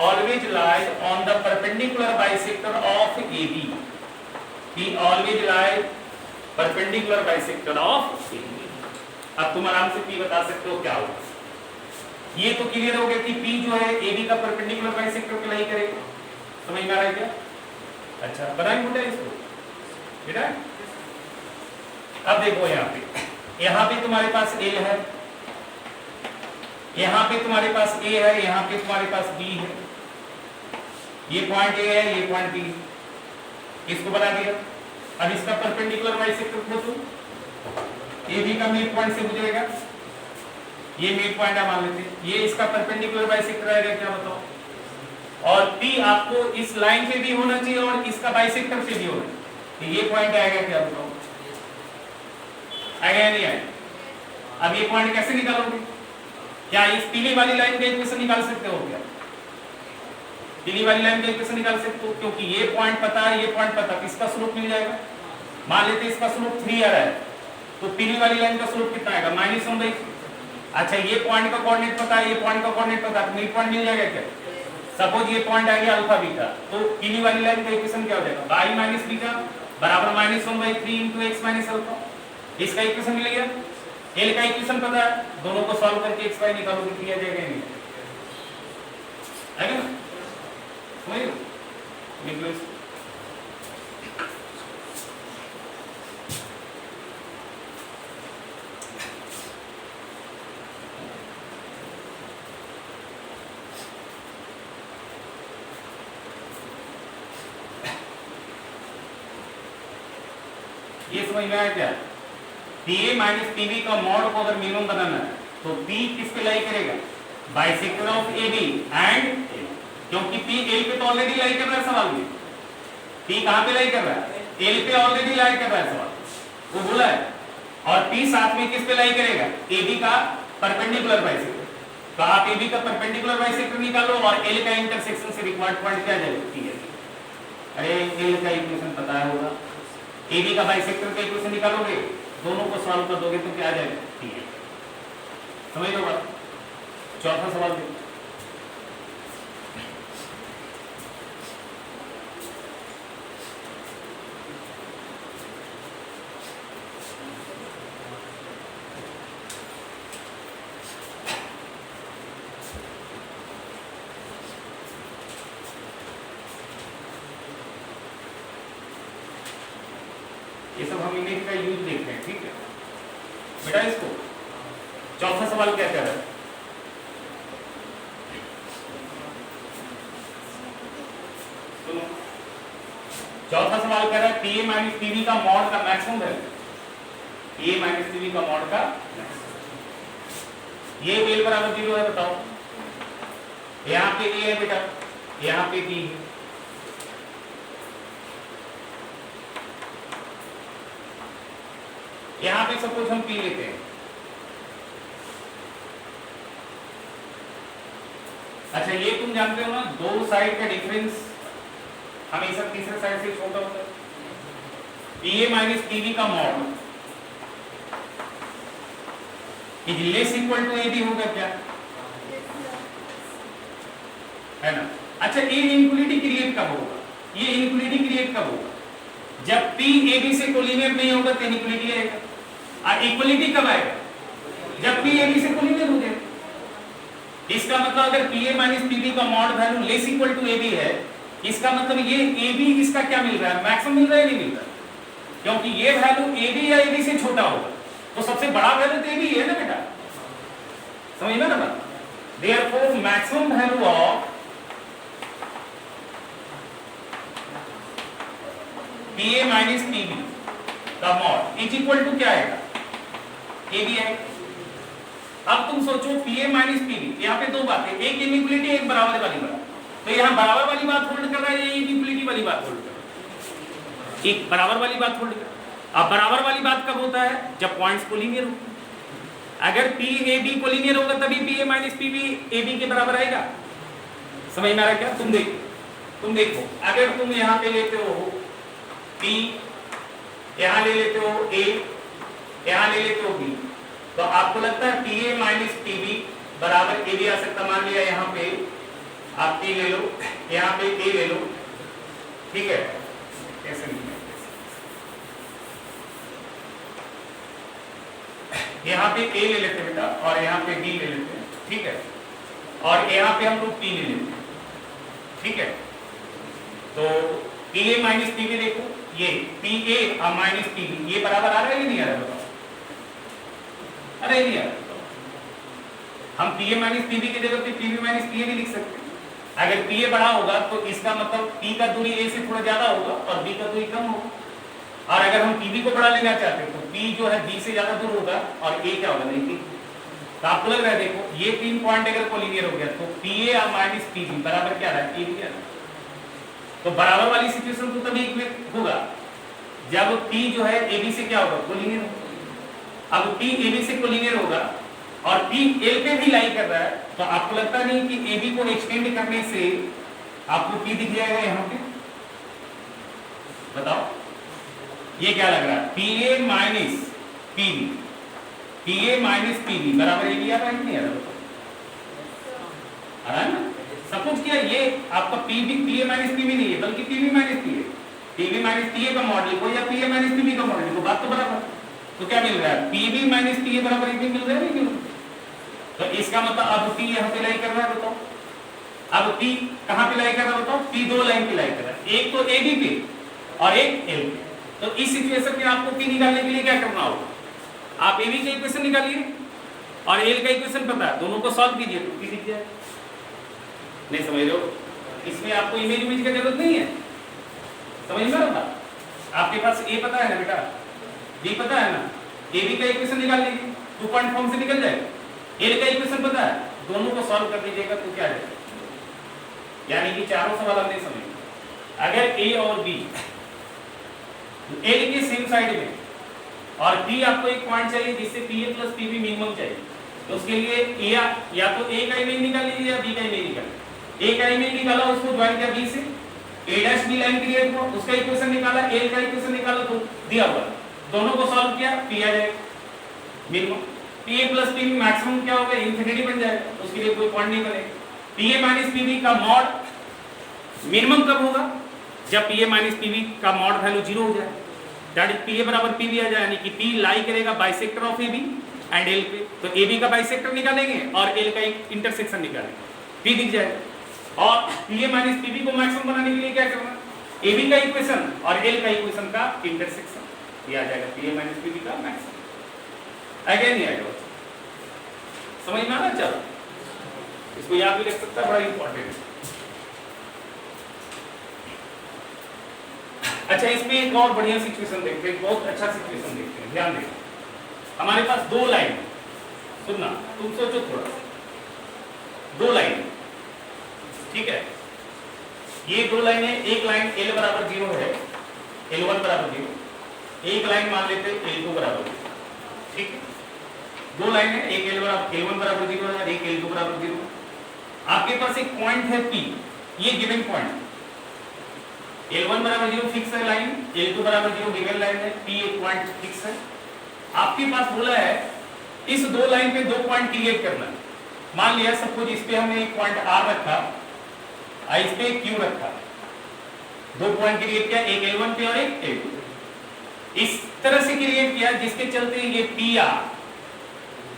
always lies on the perpendicular bisector of AB, P always lies perpendicular bisector of AB। अब तुम आराम से P बता सकते हो क्या होगा। ये तो क्लियर हो गया कि P जो है AB का परपेंडिकुलर बाइसेक्टर को लाई करेगा, समझ में आ रहा है क्या? अच्छा बनाएंगे बेटा इसको, बेटा अब देखो यहाँ पे तुम्हारे पास A है, यहाँ पे तुम्हारे पास A है, यहाँ पे तुम्हारे पास B है, ये पॉइंट A है, ये पॉइंट B है, इसको बना दिया। अब इसका परपेंडिकुलर बाइसेक्टर खोजो, AB का मिड पॉइंट से गुजरेगा, ये मिड पॉइंट है मान लेते हैं, ये इसका परपेंडिकुलर बाइसेक्टर आएगा, क्या बताओ? और P आपको इस लाइन पे भी होना चाहिए और इसका बाइसेक्टर पे भी होना चाहिए, तो ये पॉइंट आएगा, क्या बताओ? आएगा या नहीं आएगा? अब ये पॉइंट कैसे निकालोगे? क्या इस पीली वाली लाइन का इक्वेशन निकाल सकते हो? क्या पीली वाली लाइन का इक्वेशन निकाल सकते हो? क्योंकि ये पॉइंट पता है, ये पॉइंट पता है, इसका स्लोप मिल जाएगा। मान लेते हैं इसका स्लोप 3 आ रहा है, तो पीली वाली लाइन का स्लोप कितना आएगा? -1/3। अच्छा ये पॉइंट का कोऑर्डिनेट पता है, ये पॉइंट का कोऑर्डिनेट पता है, मिड पॉइंट मिल जाएगा क्या? सपोज ये पॉइंट आ गया अल्फा बीटा, तो पीली वाली लाइन का इक्वेशन क्या हो जाएगा? y माइनस बीटा बराबर -1/3 इनटू x माइनस अल्फा। इसका इक्वेशन मिल गया। L का इक्वेशन पता है, दोनों को सॉल्व करके x y निकालोगे तो आ जाएगा, नहीं है ना? समझ लो, लिख लो इसको। ये समझ में आया क्या? PA माइनस PB का मॉड को अगर मिनिमम बनाना है तो P किस पे लाई करेगा? Bisector of AB and L, क्योंकि P L पे तो ऑलरेडी लाई कर रहा है सवाल में। P कहाँ पे लाई कर रहा है? L पे ऑलरेडी लाई कर रहा है सवाल, वो बोला है। और P साथ में किस पे लाई करेगा? AB का परपेंडिकुलर बाइसेक्टर। तो आप AB का परपेंडिकुलर बाइसेक्टर निकालो और L का इंटरसेक्शन से रिक्वायर्ड पॉइंट क्या जाएगा? अरे L का इक्वेशन पता है होगा, AB का बाइसेक्टर का इक्वेशन निकालोगे, दोनों को सॉल्व कर दोगे तो क्या आ जाएगा? ठीक है, समझ लो बात। चौथा सवाल देखो, ये सब हम इमेज का यूज देख रहे हैं, ठीक है बेटा। इसको चौथा सवाल क्या कह रहा है? सुनो, चौथा सवाल कह रहा है पीए माइनस पीवी का मॉड का मैक्सिमम वैल्यू, पीए माइनस पीवी का मॉड का ये एल बराबर 0 है, बताओ। यहाँ पे ए है बेटा, यहाँ पे बी है। यहाँ पे सपोज हम पी लेते हैं, अच्छा ये तुम जानते हो ना, दो साइड का डिफरेंस हमेशा तीसरे साइड से छोटा होता है। पीए माइनस पीवी का mod is less equal to A B होगा क्या, है ना। अच्छा ये इनइक्वालिटी क्रिएट कब होगा? ये इनइक्वालिटी क्रिएट कब होगा? जब पी एबी से कोलिनियर नहीं होगा तो इनइक्वालिटी आएगा। और इक्वालिटी कब आएगा? जब पी एबी से कोलिनियर हो जाए। इसका मतलब अगर पीए माइनस पीबी का mod value less equal to A B है, इसका मतलब ये एबी इसका क्या मिल रहा है, मैक्सिमम मिल रहा है, नहीं मिल रहा, क्योंकि ये वैल्यू एबी या एबी से छोटा होगा तो सबसे बड़ा वैल्यू तो एबी है ना बेटा, समझ में ना बात। Therefore maximum value of P A minus P B का मॉड इज इक्वल टू क्या आएगा, एबी है। अब तुम सोचो पीए माइनस पीबी, यहाँ पे दो बातें, एक इनइक्वालिटी एक बराबर वाली बात। तो यहाँ बराबर वाली बात होल्ड कर रहा है, ये इनइक्वालिटी वाली बात होल्ड कर रहा है। एक बराबर वाली बात होल्ड कर। अब बराबर वाली बात कब होता है? जब पॉइंट्स कोलिनियर हो। अगर पी ए बी कोलिनियर होगा तभी पीए माइनस पीबी ए बी के बराबर आएगा। समझ में आ रहा क्या? तुम देखो अगर तुम यहाँ पे लेते हो पी, यहाँ ले लेते हो ए, यहाँ ले लेते हो बी, तो आपको लगता है पीए माइनस पीबी बराबर ए बी आ सकता। मान लिया यहाँ पे आप पी ले लो, यहाँ पे ए ले लो, ठीक है, कैसे नहीं, यहाँ पे ए ले लेते हैं बेटा और यहाँ पे बी ले लेते हैं, ठीक है, और यहाँ पे हम लोग पी ले लेते हैं, ठीक है। तो पी ए माइनस पीबी देखो, ये पी ए और माइनस पीबी ये बराबर आ रहा है कि नहीं आ रहा है? बताओ, अरे नहीं आ रहा। हम पी ए माइनस पीबी की जगह पे पीबी माइनस पी ए भी लिख सकते हैं। अगर पी ए बड़ा होगा तो इसका मतलब पी का दूरी ए से थोड़ा ज्यादा होगा और बी का दूरी कम होगा। और अगर हम पीबी को बड़ा लेना चाहते हैं तो पी जो है बी से ज्यादा दूर होगा और ए क्या होगा, नहीं। तो आपको लग रहा है, देखो ये 3 पॉइंट अगर कोलिनियर हो गया तो पी ए और माइनस पीबी बराबर क्या रहा है, ए बी आ रहा है। तो बराबर वाली सिचुएशन तो तभी होगा जब पी जो है ए बी से क्या होगा, कोलिनियर होगा। अब पी ए बी से कोलिनियर होगा और पी एल पे भी लाई कर रहा है, तो आपको लगता नहीं कि ए बी को एक्सटेंड करने से आपको पी दिख जाएगा यहाँ पे? बताओ ये क्या लग रहा है, P A minus P B, P A minus P B बराबर ए बी आ रहा है कि नहीं आ रहा? आ रहा है ना। सपोज किया ये आपका P B P A minus P B नहीं है बल्कि P B minus P A, P B minus P A का मॉडल को या पी ए माइनस पीबी का मॉडल को, बात तो बराबर। तो क्या मिल रहा है, पीबी माइनस पी ए बराबर ए बी मिल रहा है, नहीं मिल रहा? तो इसका मतलब अब पी यहाँ पे लाई कर रहा है, बताओ। अब पी कहाँ पे लाई कर रहा है, बताओ। पी दो लाइन पे लाई कर रहा है, एक तो ए बी पे और एक एल पे। तो इस सिचुएशन में आपको पी निकालने के लिए क्या करना होगा, आप ए बी का इक्वेशन निकालिए और एल का इक्वेशन पता है, दोनों को सॉल्व कीजिए तो पी दिख जाए। नहीं समझ रहे हो? इसमें आपको इमेज की जरूरत नहीं है, समझ में आता। आपके पास ए पता है ना बेटा, बी पता है ना, ए बी का इक्वेशन निकाल लीजिए, 2 पॉइंट फॉर्म से निकल जाएगा। एल का इक्वेशन पता है, दोनों को सॉल्व कर दीजिएगा तो क्या है, यानी कि चारों सवाल हमने समझे। अगर ए और बी एल के सेम साइड में और पी आपको एक पॉइंट चाहिए जिससे P A plus P B minimum चाहिए, तो उसके लिए या तो ए का इमेज निकाल लीजिए या बी का इमेज निकाल। ए का इमेज निकाला, उसको ज्वाइन किया बी से, ए डैश बी लाइन क्रिएट हुआ, उसका इक्वेशन निकाला, एल का इक्वेशन निकाला तो दिया हुआ, दोनों को सॉल्व किया, पी आ जाएगा minimum. P A plus P B maximum क्या होगा, इंफिनिटी बन जाएगा, उसके लिए कोई पॉइंट नहीं बनेगा। पी ए माइनस पीबी का मॉड मिनिमम कब होगा, जब पी ए माइनस पीबी का मॉड वैल्यू 0 हो जाए, दैट इज पी ए बराबर पीबी आ जाए, यानी कि पी लाई करेगा bisector of A B and L पे। तो ए बी का बाइसेक्टर निकालेंगे और एल का इंटरसेक्शन निकालेंगे, पी दिख जाएगा। और पी ए माइनस पीबी को मैक्सिमम बनाने के लिए क्या करना, ए बी का इक्वेशन और एल का इक्वेशन का इंटरसेक्शन। ये आ जाएगा P A minus P B का मैक्सिमम। आइडिया नहीं आएगा, समझ में आ रहा? चलो इसको याद भी रख सकता है, बड़ा इंपॉर्टेंट है। अच्छा, इसमें एक और बढ़िया सिचुएशन देखते हैं, बहुत अच्छा सिचुएशन देखते हैं, ध्यान देना। हमारे पास दो लाइन, सुनना तुम सोचो थोड़ा, दो लाइन, ठीक है? ये दो लाइन है, एक लाइन L बराबर 0 है, L1 बराबर 0, एक लाइन मान लेते हैं L2 बराबर 0, ठीक है? दो लाइन है, एक L1 बराबर 0 है, एक L2 बराबर 0। आपके पास एक पॉइंट है P, ये गिवन पॉइंट, L1 बराबर 0 फिक्स है लाइन, L2 बराबर 0 गिवन लाइन है, P एक पॉइंट फिक्स है। आपके पास बोला है इस दो लाइन पे दो पॉइंट क्रिएट करना है। मान लिया सपोज इस पे हमने एक पॉइंट R रखा और इस पे Q रखा, दो पॉइंट क्रिएट किया, एक L1 पे और एक L2। इस तरह से क्रिएट किया जिसके चलते ये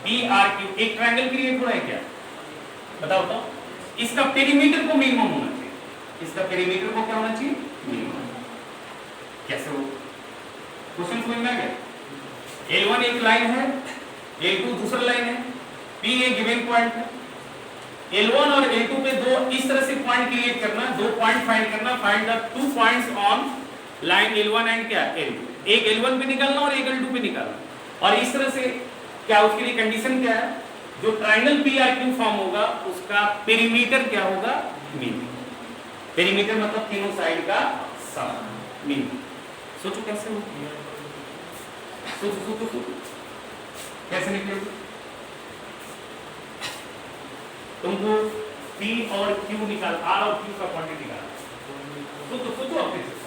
PRQ एक ट्रायंगल क्रिएट हो रहा है क्या? बताओ तो। इसका पेरीमीटर को मिनिमम होना चाहिए, इसका पेरीमीटर को क्या होना चाहिए? मिनिमम। कैसे हो? क्वेश्चन समझ में आ गया? L1 एक लाइन है, L2 दूसरा लाइन है, P एक गिवन पॉइंट है। L1 और L2 पे दो इस तरह से पॉइंट क्रिएट करना, दो पॉइंट फाइंड करना, find the two points on line L1 and क्या L2। एक L1 पे निकालना और एक L2 पे निकालना। और इस तरह से क्या उसके लिए कंडीशन क्या है? जो ट्रायंगल PRQ फॉर्म होगा उसका पेरीमीटर क्या होगा? मिनिमम। पेरीमीटर मतलब तीनों साइड का सम, मिनिमम। सोचो कैसे हो? सोचो कैसे निकलेगा? तुमको P और Q निकाल, R और Q का क्वांटिटी निकालना। सोचो अपने से।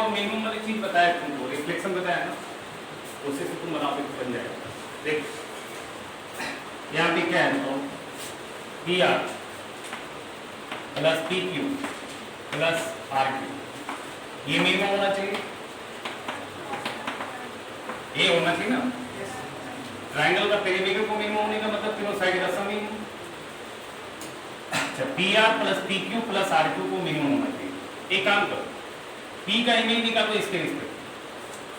मिनिमम वाली चीज बताया तुमको, रिफ्लेक्शन बताया ना, उससे से तुम बनाओगे तो बन जाएगा। देख यहाँ पे क्या है तो PR plus PQ plus RQ, ये मिनिमम होना चाहिए, ये होना चाहिए ना। ट्रायंगल का पेरीमीटर को मिनिमम होने का मतलब तीनों साइड का सम मिनिमम। अच्छा, PR plus PQ plus RQ को मिनिमम होना चाहिए। एक काम करो, P का इमेज निकालो इसके रिस्पेक्ट,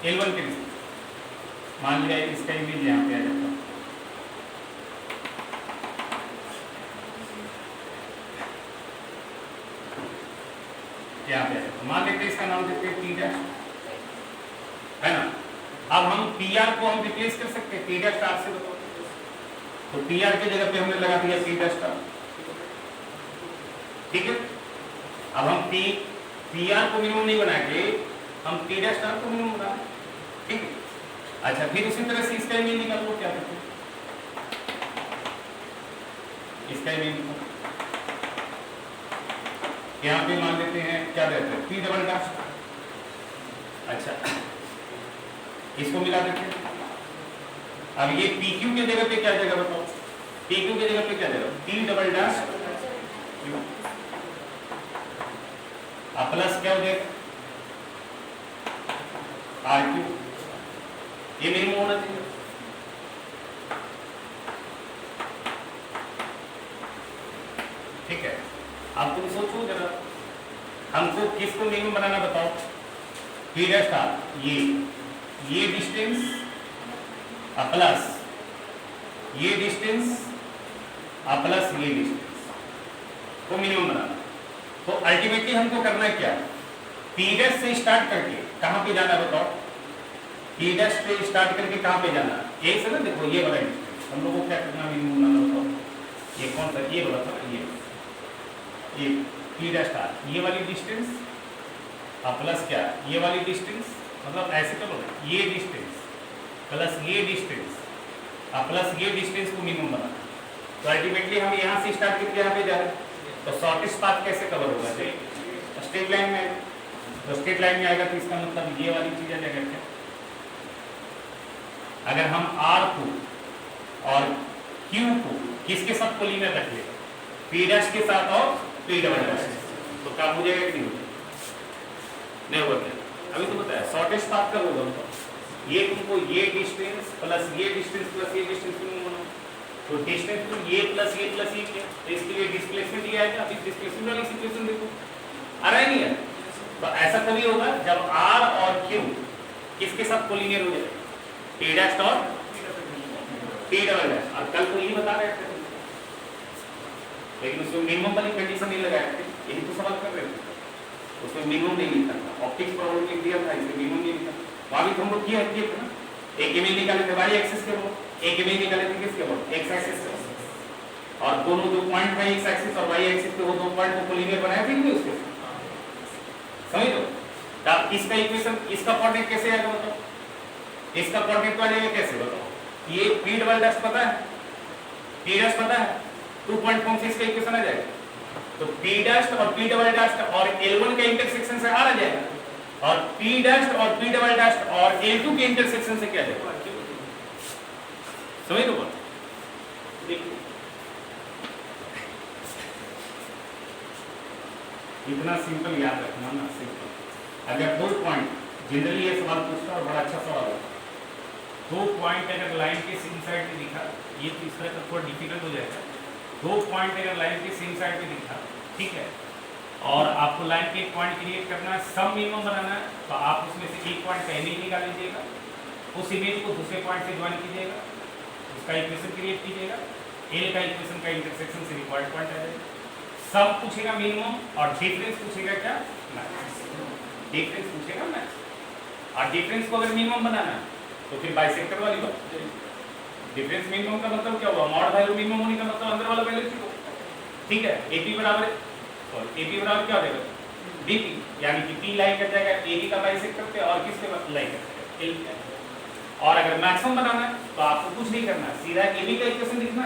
L1 के रिस्पेक्ट। मान लिया इसका इमेज यहाँ पे आ जाता है, यहाँ पे आ जाता है। मान लेते हैं इसका नाम देते हैं P डैश, है ना। अब हम PR को हम रिप्लेस कर सकते हैं P डैश स्टार से, बताओ। तो PR की जगह पे हमने लगा दिया P डैश स्टार। ठीक है, अब हम पी आर को मिनिमम नहीं बना के हम पी डैश आर को मिनिमम बना, ठीक है। अच्छा, फिर उसी तरह से इसका मीन निकाल लो, क्या करते हैं इसका मीन निकाल, यहाँ पे मान लेते हैं क्या देते हैं पी डबल डैश। अच्छा, इसको मिला देते हैं। अब ये पी क्यू के जगह पे क्या जगह बताओ, पी क्यू के जगह पे क्या जगह पी डबल डैश प्लस क्या हो जाएगा आर क्यू, ये मिनिमम होना चाहिए। ठीक है, अब तुम सोचो जरा, हमको किसको मिनिमम बनाना बताओ, पी डैश था ये डिस्टेंस प्लस ये डिस्टेंस प्लस ये डिस्टेंस को मिनिमम बनाना। तो अल्टीमेटली हमको करना है क्या, पी डैश से स्टार्ट करके कहां पे जाना बताओ, पी डैश से स्टार्ट करके कहां पे जाना, एक से ना देखो ये वाला डिस्टेंस हम लोगों को क्या करना मिनिमम बनाना बताओ, ये कौन सा ये वाला था, ये पी डैश था ये वाली डिस्टेंस प्लस क्या ये वाली डिस्टेंस, मतलब ऐसे तो बोलो ये डिस्टेंस प्लस ये डिस्टेंस प्लस ये डिस्टेंस को मिनिमम बनाना। तो अल्टीमेटली हम यहाँ से स्टार्ट करके यहाँ पे जा रहे हैं, तो शॉर्टेस्ट पाथ कैसे कवर होगा, स्ट्रेट लाइन में, तो स्ट्रेट लाइन में आएगा तो इसका मतलब ये वाली चीज आ जाएगा क्या, अगर हम आर को और क्यू को किसके साथ कोलिनियर रख ले, पी डैश के साथ और पी डबल डैश, तो क्या हो जाएगा कि नहीं होगा क्या, अभी तो बताया शॉर्टेस्ट पाथ कब होगा, ये तुमको ये डिस्टेंस प्लस ये डिस्टेंस प्लस ये डिस्टेंस बनाओ, तो डिस्टेंस तो ये प्लस ये क्या, तो इसके लिए डिस्प्लेसमेंट ये आएगा। अभी डिस्प्लेसमेंट वाली सिचुएशन देखो आ रहा है नहीं है, तो ऐसा कभी होगा जब आर और क्यू किसके साथ कोलिनियर हो जाए, पी डैश और पी डबल डैश। और कल तो यही बता रहे थे, लेकिन उसमें मिनिमम वाली कंडीशन नहीं लगाए थे, यही तो सवाल कर रहे थे, उसमें मिनिमम नहीं लिखा था, ऑप्टिक्स प्रॉब्लम लिख दिया था, इसमें मिनिमम नहीं लिखा। वहां भी तो हम लोग किया था ना, एक इमेज निकाले थे वाई एक्सिस के ऊपर, एक इमेज निकाले थे किसके ऊपर एक्स एक्सिस के, और दोनों जो पॉइंट है एक्स एक्सिस और वाई एक्सिस पे वो दो पॉइंट को कोलिनियर बनाए थे नहीं उसके, समझ लो। तब इसका इक्वेशन इसका कोऑर्डिनेट कैसे आएगा बताओ, इसका कोऑर्डिनेट आ जाएगा कैसे बताओ, ये पी डबल डैश पता है, पी डैश पता है, 2 पॉइंट फॉर्म से इसका इक्वेशन आ जाएगा, तो पी डैश और पी डबल डैश और L1 के इंटरसेक्शन से आ जाएगा, और पी डैश और पी डबल डैश और L2 के इंटरसेक्शन से क्या जाएगा, समझ लो बात, देखो इतना सिंपल याद रखना ना, सिंपल। अगर 2 पॉइंट, जनरली ये सवाल पूछता और बड़ा अच्छा सवाल है, 2 पॉइंट अगर लाइन के सेम साइड पे दिखा, ये तो इस तरह का थोड़ा डिफिकल्ट हो जाएगा, 2 पॉइंट अगर लाइन के सेम साइड पे दिखा, ठीक है, और आपको लाइन के एक पॉइंट क्रिएट करना है, सब मिनिमम बनाना है, तो आप उसमें से एक पॉइंट का इमेज निकाल लीजिएगा, उस इमेज को दूसरे पॉइंट से ज्वाइन कीजिएगा, उसका इक्वेशन क्रिएट कीजिएगा, एल का इक्वेशन का इंटरसेक्शन से रिक्वायर्ड पॉइंट आ जाएगा, सब पूछेगा मिनिमम और डिफरेंस पूछेगा क्या, मैक्स, डिफरेंस पूछेगा मैक्स, और डिफरेंस को अगर मिनिमम बनाना है तो फिर बाइसेक्टर वाली बात, डिफरेंस मिनिमम का मतलब क्या हुआ, मॉड वैल्यू मिनिमम होने का मतलब अंदर वाला वैल्यू ठीक हो, ठीक है, एपी बराबर और एपी बराबर क्या हो जाएगा डीपी, यानी कि पी लाई कर जाएगा एबी का बाइसेक्टर पे और किसके लाई कर जाएगा एल का। और अगर मैक्सिमम बनाना है तो आपको कुछ नहीं करना, सीधा एबी का इक्वेशन लिखना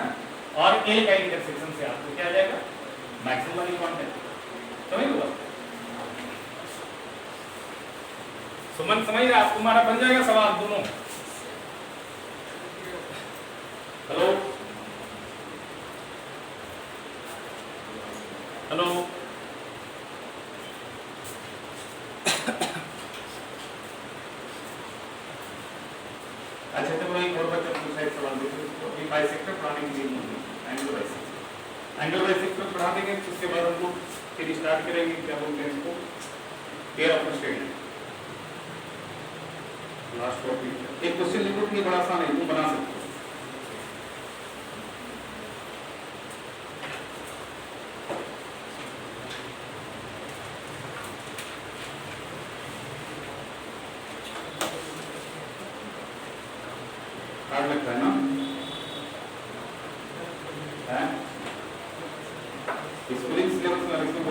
और एल का इंटरसेक्शन से आपको क्या आ जाएगा मैक्सिमम वाली क्वांटिटी, समझ लो। सुमन समझ रहा, आप तुम्हारा बन जाएगा सवाल दोनों। हेलो हेलो, अच्छा तो एक और बच्चा पूछा एक सवाल देखो, कि बाइसेक्टर पढ़ाने के लिए एंगल बाइसेक्टर पढ़ा देंगे, उसके बाद हम लोग फिर स्टार्ट करेंगे क्या बोलते हैं इसको, pair of state last topic. एक क्वेश्चन लिखो कि बड़ा आसान है, तुम बना सकते हो। हार्ड लगता है ना, स्कूलिंग सिलेबस में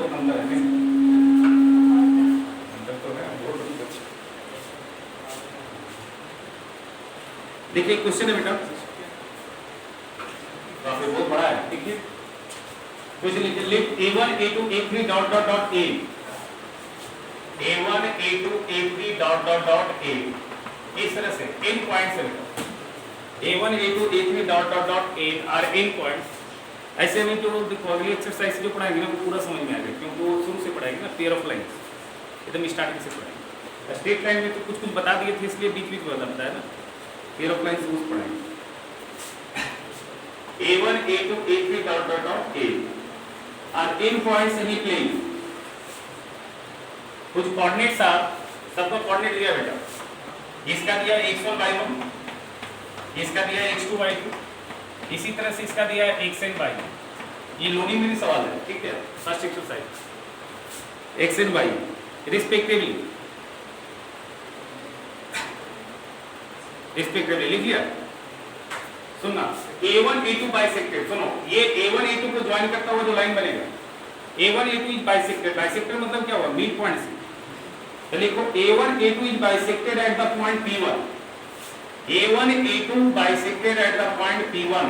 देखिए क्वेश्चन है बेटा, काफी बहुत बड़ा है। देखिए क्वेश्चन लिखिए, लिख a1 a2 a3 dot dot dot a, a1 a2 a3 dot dot dot a, इस तरह से n पॉइंट्स है बेटा, a1 a2 a3 dot dot dot a are n points. ऐसे में जो अगली एक्सरसाइज जो पढ़ाएंगे ना वो पूरा समझ में आएगा, क्योंकि वो शुरू से पढ़ाएंगे ना, पेयर ऑफ लाइंस एकदम स्टार्टिंग से पढ़ाएंगे। स्ट्रेट लाइन में तो कुछ कुछ बता दिए थे, इसलिए बीच बीच में बताया ना, पेयर ऑफ लाइंस रूल्स पढ़ाएंगे। a1 a2 a3 dot dot dot a are n points in plane, कुछ कोऑर्डिनेट्स आ, सबका कोऑर्डिनेट दिया बेटा, इसका दिया x1 y1, इसका दिया x2 y2, इसी तरह से इसका दिया है xn y, ये लोनी मेरी सवाल है, ठीक है, first exercise xn y respectively लिख लिया। सुनना, a1 a2 बाइसेक्टेड, सुनो ये a1 a2 को ज्वाइन करता हुआ जो लाइन बनेगा, a1 a2 is bisected, bisected मतलब क्या हुआ, मिड पॉइंट से, तो लिखो a1 a2 is bisected at the point p1, a1 a2 bisected at the point p1,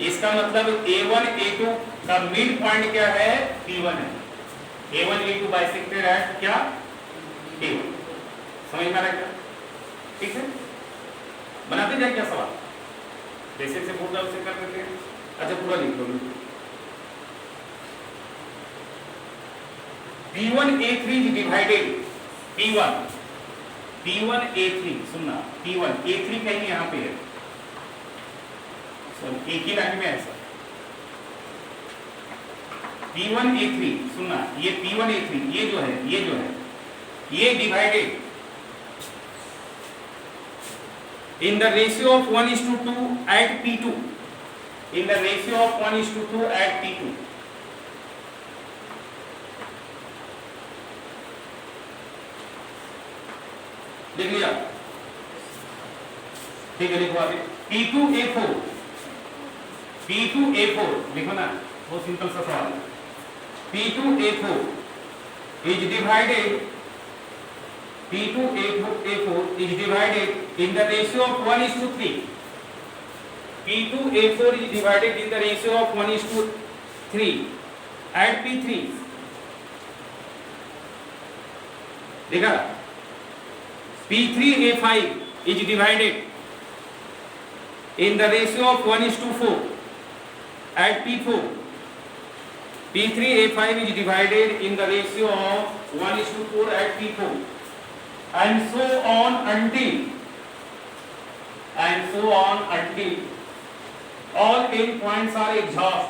इसका मतलब a1 a2 का मिड पॉइंट क्या है, p1 है, a1 a2 बाइसेक्टेड एट क्या, p1, समझ में आ रहा है क्या, ठीक है, बनाते जाए क्या सवाल, जैसे से बोल रहा उसे कर देते हैं। अच्छा पूरा लिख लो, P1 A3 is divided, P1 A3, सुनना, P1 A3 कहीं यहाँ पे है, एक ही लाइन में ऐसा, P1 A3, सुनना, ये P1 A3 ये जो है ये divided in the ratio of 1:2 at P2, in the ratio of 1:2 at P2, लिख लिया, ठीक है, लिखो आगे, P2 A4 लिखो ना, बहुत सिंपल सा सवाल है, P2 A4 is divided, P2 A4 is divided in the ratio of 1:3, P2 A4 is divided in the ratio of 1:3 at P3, देखा, P3 A5 is divided in the ratio of 1:4 at P4, P3 A5 is divided in the ratio of 1:4 at P4, and so on until all n points are exhaust।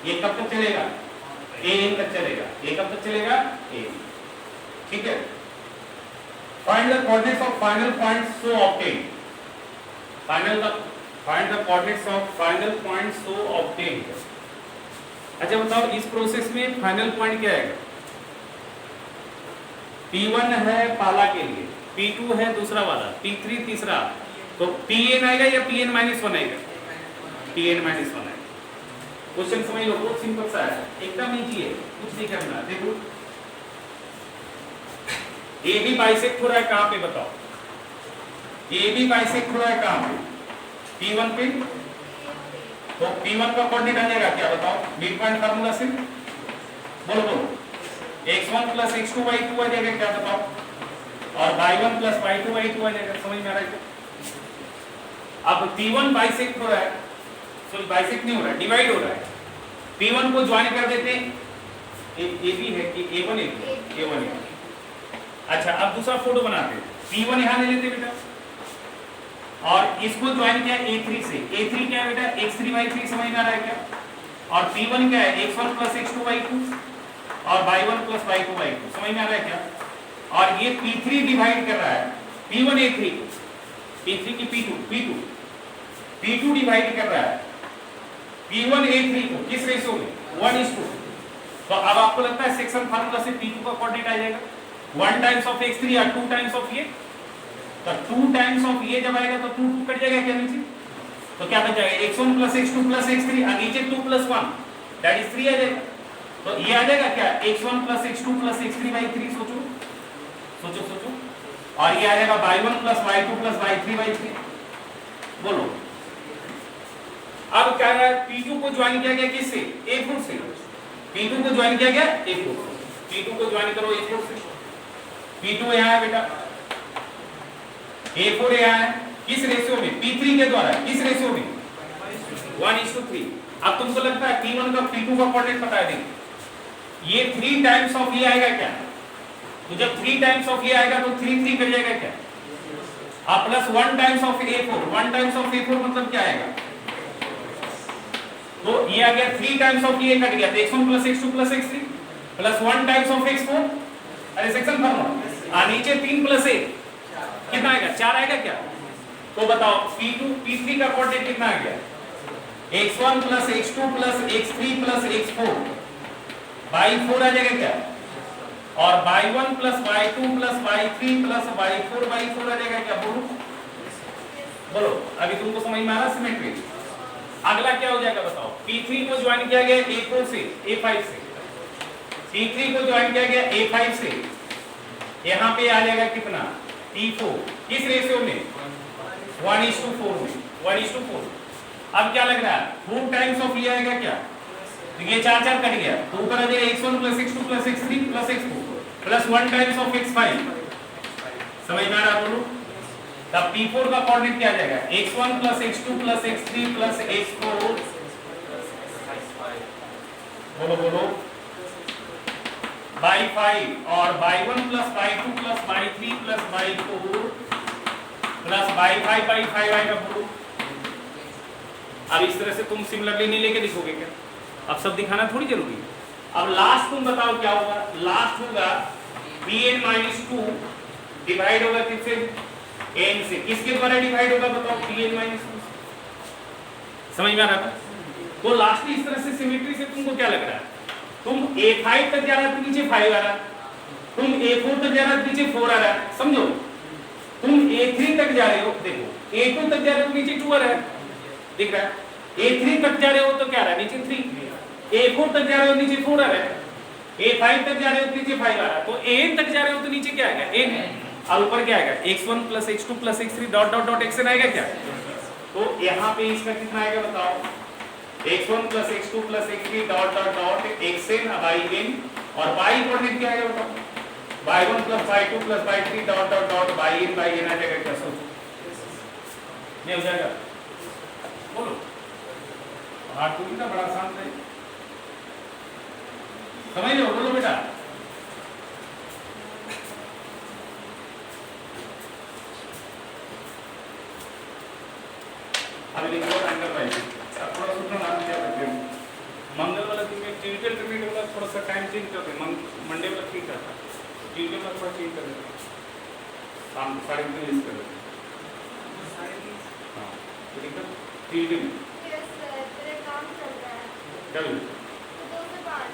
ये कब तक चलेगा, an तक चलेगा, ये कब तक चलेगा, an, ठीक है। Find the coordinates of final points so obtained, find the coordinates of final points so obtained। अच्छा बताओ इस प्रोसेस में फाइनल पॉइंट क्या है, P1 है पहला के लिए, P2 है दूसरा वाला, P3 तीसरा, तो Pn आएगा या Pn -1 आएगा, Pn -1 आएगा। क्वेश्चन समझ लो, बहुत सिंपल सा है, एकदम इजी है, कुछ नहीं करना। देखो AB बाइसेक्ट हो रहा है कहां पे बताओ, AB बाइसेक्ट हो रहा है कहां पे, P1 पे, तो P1 का कोऑर्डिनेट आ जाएगा क्या बताओ, मिड पॉइंट फार्मूला से, बोलो x1 plus x2 y2 आ जाएगा क्या बताओ, और y1 plus y2 y2 आ जाएगा, समझ में आ रहा है। अब P1 बाइसेक्ट हो रहा है, सॉरी बाइसेक्ट नहीं हो रहा है, डिवाइड हो रहा है, P1 को ज्वाइन कर देते हैं, AB है कि A1 A1। अच्छा अब दूसरा फोटो बनाते हैं, P1 यहाँ ले लेते बेटा, और इसको ज्वाइन किया A3 से, A3 क्या है बेटा, x3 y3, समझ में आ रहा है क्या, और P1 क्या है, x1 plus x2 y2 और y1 plus y2 y2, समझ में आ रहा है क्या, और ये P3 डिवाइड कर रहा है P1 A3, P3 की P2 डिवाइड कर रहा है P1 A3 को किस रेशियो में, 1:2। तो अब आपको लगता है सेक्शन फार्मूला से P2 का कोऑर्डिनेट आ जाएगा 1 टाइम्स ऑफ x3 या 2 टाइम्स ऑफ ये, तो 2 टाइम्स ऑफ ये जब आएगा तो 2 कट जाएगा क्या नीचे, तो क्या बच जाएगा, x1 plus x2 plus x3, और नीचे 2 plus 1 दैट इज 3 आ जाएगा, तो ये आ जाएगा क्या, x1 plus x2 plus x3 by 3, सोचो, और ये आ जाएगा y1 plus y2 plus y3 बोलो। अब क्या है, P2 को ज्वाइन किया गया किससे? A4 से। P2 को ज्वाइन किया गया A4 से। P2 को ज्वाइन करो A4 से। P2 यहाँ है बेटा, A4 यहाँ है, किस रेशियो में? P3 के द्वारा, किस रेशियो में? 1:3। अब तुमको लगता है P1 का P2 का कोऑर्डिनेट पता है? ये 3 टाइम्स ऑफ ये आएगा क्या? तो जब 3 टाइम्स ऑफ ये आएगा तो 3 3 कट जाएगा क्या? अब plus 1 times of A4, 1 times of A4 मतलब क्या आएगा? तो ये आ गया 3 टाइम्स ऑफ ये कट गया, तो x1 plus x2 plus x3 plus 1 times of x4, अरे सेक्शन फॉर्मूला नीचे 3 प्लस 1 कितना आएगा? 4 आएगा क्या? तो बताओ P2 P3 का कोऑर्डिनेट कितना आ गया? x1 plus x2 plus x3 plus x4 y4 आ जाएगा क्या? और y1 plus y2 plus y3 plus y4 आ जाएगा क्या? बोलो बोलो, अभी तुमको समझ में आ रहा सिमेट्री? अगला क्या हो जाएगा बताओ? P3 को ज्वाइन किया गया A4 से, A5 से, P3 को ज्वाइन किया गया A5 से, यहाँ पे आ जाएगा कितना? P4, किस रेशियो में? 1:4 में, 1:4। अब क्या लग रहा है? 4 टाइम्स ऑफ ये आएगा क्या? तो ये 4 4 कट गया, तो ऊपर आ जाएगा x1 plus x2 plus x3 plus x4 plus 1 times of x5। समझ में आ रहा? बोलो। तब P4 का कोऑर्डिनेट क्या आ जाएगा? x1 plus x2 plus x3 plus x4, बोलो बोलो, y5 और y1 plus y2 plus y3 plus y4 plus y5 आएगा। बोलो। अब इस तरह से तुम सिमिलरली नहीं लेके लिखोगे क्या? अब सब दिखाना थोड़ी जरूरी है। अब लास्ट तुम बताओ क्या होगा? लास्ट होगा bn-2 डिवाइड होगा किससे? n से। किसके द्वारा डिवाइड होगा बताओ? bn-2। समझ में आ रहा है? तो लास्ट इस तरह से सिमेट्री से तुमको क्या लग रहा है? तुम A5 तक जा रहा है तो नीचे 5 आ रहा है, तुम A4 तक जा रहा है तो नीचे 4 आ रहा है, समझो। तुम A3 तक जा रहे हो, देखो A2 तक जा रहे हो तो नीचे 2 आ रहा है, दिख रहा है? A3 तक जा रहे हो तो क्या आ रहा है? नीचे 3। A4 तक जा रहे हो नीचे 4 आ रहा है, A5 तक जा रहे हो तो नीचे 5 आ रहा है, तो AN तक जा रहे हो तो नीचे क्या आएगा? n। और ऊपर क्या आएगा? x1 plus x2 plus x3 dot dot dot xn आएगा क्या? तो यहाँ पे इसका कितना आएगा बताओ? x1 plus x2 plus x3 dot dot dot xn yn, और y कोऑर्डिनेट क्या आएगा बताओ? y1 plus y2 plus y3 dot dot dot yn आ जाएगा क्या? सोचो, ये हो जाएगा। बोलो, हार्ड टू का बड़ा आसान है, समझ लो। बोलो बेटा। अभी देखो एंगल वाइज अब थोड़ा सूत्र नाम क्या करते हैं? मंगल वाला दिन में ट्यूसडे ट्रीट वाला थोड़ा सा टाइम चेंज करते हैं, मंडे वाला ठीक रहता है, ट्यूसडे वाला थोड़ा चेंज कर देते हैं, शाम को 3:30 कर देते हैं। हाँ ठीक है, ट्यूसडे में तेरे काम चल रहा है कल 2 से 5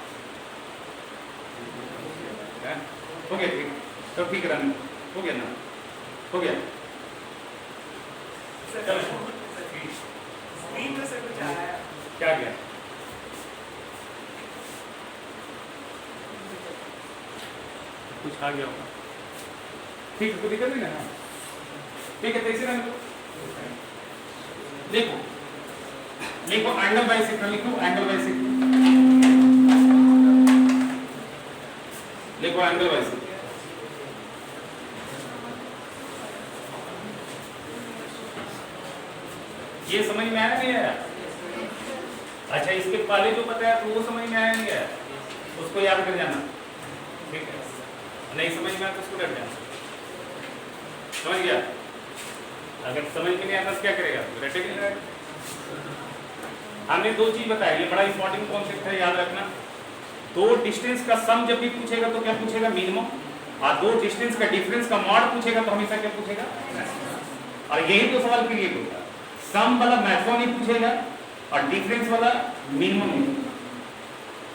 है, हो गया ठीक, तो ठीक रन हो गया ना, हो गया। चलो क्या गया? कुछ आ गया होगा, ठीक है, कोई दिक्कत नहीं ना? ठीक है, कैसे रन देखो, लिखो एंगल बाइसेक्टर, लिखो एंगल बाइसेक्टर, लिखो एंगल बाइसेक्टर। ये समझ में आया नहीं आया? अच्छा, इसके पहले जो बताया तो वो समझ में आया नहीं आया? उसको याद कर जाना, ठीक है? नहीं समझ में आया तो उसको रट जाना, समझ गया? अगर समझ में नहीं आता तो क्या करेगा? रटेगा। हमने 2 चीज बताई, ये बड़ा इंपॉर्टेंट कॉन्सेप्ट है, याद रखना। 2 डिस्टेंस का सम जब भी पूछेगा तो क्या पूछेगा? मिनिमम। और 2 डिस्टेंस का डिफरेंस का मॉड पूछेगा तो हमेशा क्या पूछेगा? और यही तो सवाल क्रिएट होता है, सम वाला मैक्सिमम नहीं पूछेगा और डिफरेंस वाला मिनिमम नहीं,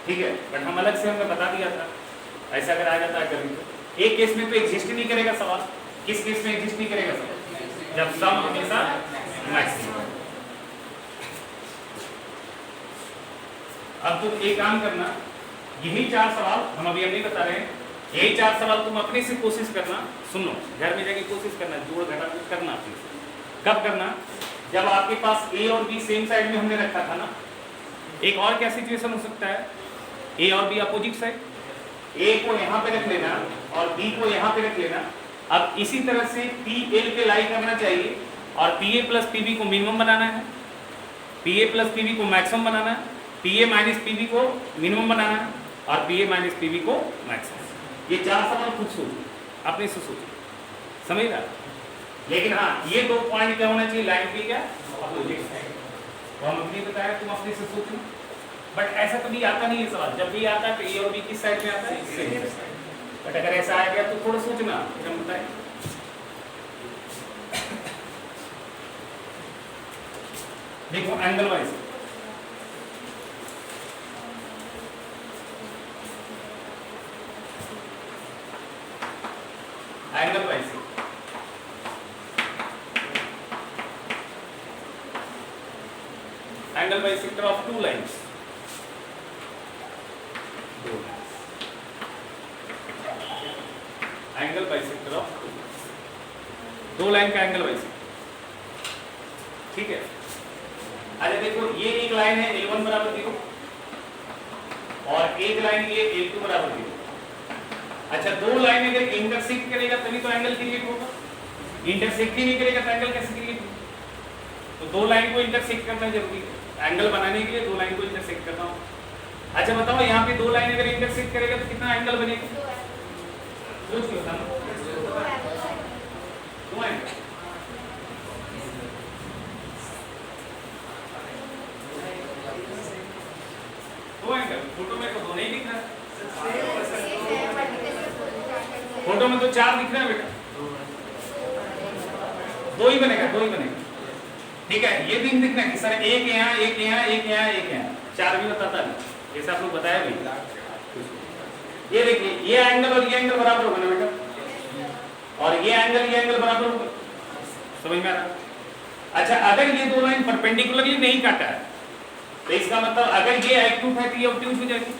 ठीक है? बट हम अलग से हमने बता दिया था, ऐसा अगर आ जाता है कभी तो। एक केस में तो एग्जिस्ट ही नहीं करेगा सवाल। किस केस में एग्जिस्ट नहीं करेगा सवाल? जब सम हमेशा मैक्सिमम। अब तुम एक काम करना, यही 4 सवाल हम अभी नहीं बता रहे हैं, यही 4 सवाल तुम अपने से कोशिश करना, सुन लो घर में जाके कोशिश करना, जोड़ घटा कुछ करना अपने से। कब करना? जब आपके पास ए और बी सेम साइड में हमने रखा था ना। एक और क्या सिचुएशन हो सकता है, ए और बी अपोजिट साइड, ए को यहाँ पे रख लेना और बी को यहाँ पे रख लेना। अब इसी तरह से पी एल पे लाई करना चाहिए और P A plus P B को मिनिमम बनाना है, P A plus P B को मैक्सिमम बनाना है, P A minus P B को मिनिमम बनाना है और P A minus P B को मैक्सिमम। ये 4 सवाल खुद सोचो, अपने से सोचो, समझ रहा? लेकिन हाँ, ये 2 पॉइंट क्या होना चाहिए, लाइन पे क्या अपोजिट साइड। तो हम अपनी बताया, तुम अपने से सोचना। बट ऐसा कभी आता नहीं है सवाल, जब भी आता है तो ए और बी किस साइड में आता है, सेम साइड। बट अगर ऐसा आ गया तो थोड़ा सोचना, फिर हम बताएं। देखो angle wise, angle wise angle bisector of 2 lines, angle bisector of 2 line का एंगल बाइसेक्टर। ठीक है, अरे देखो ये एक लाइन है L1 बराबर 0 और एक लाइन ये L2 बराबर 0। अच्छा, 2 लाइन अगर इंटरसेक्ट करेगा तभी तो एंगल क्रिएट होगा, इंटरसेक्ट ही नहीं करेगा तो एंगल कैसे क्रिएट होगा? तो 2 लाइन को इंटरसेक्ट करना जरूरी है, एंगल बनाने के लिए 2 लाइन को इंटरसेक्ट करना होगा। अच्छा बताओ, यहाँ पे 2 लाइन अगर इंटरसेक्ट करेगा तो कितना एंगल बनेगा? सोच लो ना, 2 एंगल। फोटो में तो 2 नहीं दिख रहा, फोटो में तो 4 दिख रहा है बेटा, 2 ही बनेगा, 2 ही बनेगा। ठीक है, ये भी दिखना कि सर एक यहाँ, एक यहाँ, एक यहाँ, एक यहाँ, 4 भी बताता नहीं, जैसे आप लोग बताया भी। ये देखिए, ये एंगल और ये एंगल बराबर होगा ना बेटा, और ये एंगल बराबर होगा, समझ में आ रहा? अच्छा, अगर ये 2 लाइन परपेंडिकुलरली नहीं काटा है तो इसका मतलब अगर ये एक्यूट है तो ये ऑब्ट्यूज हो जाएगी,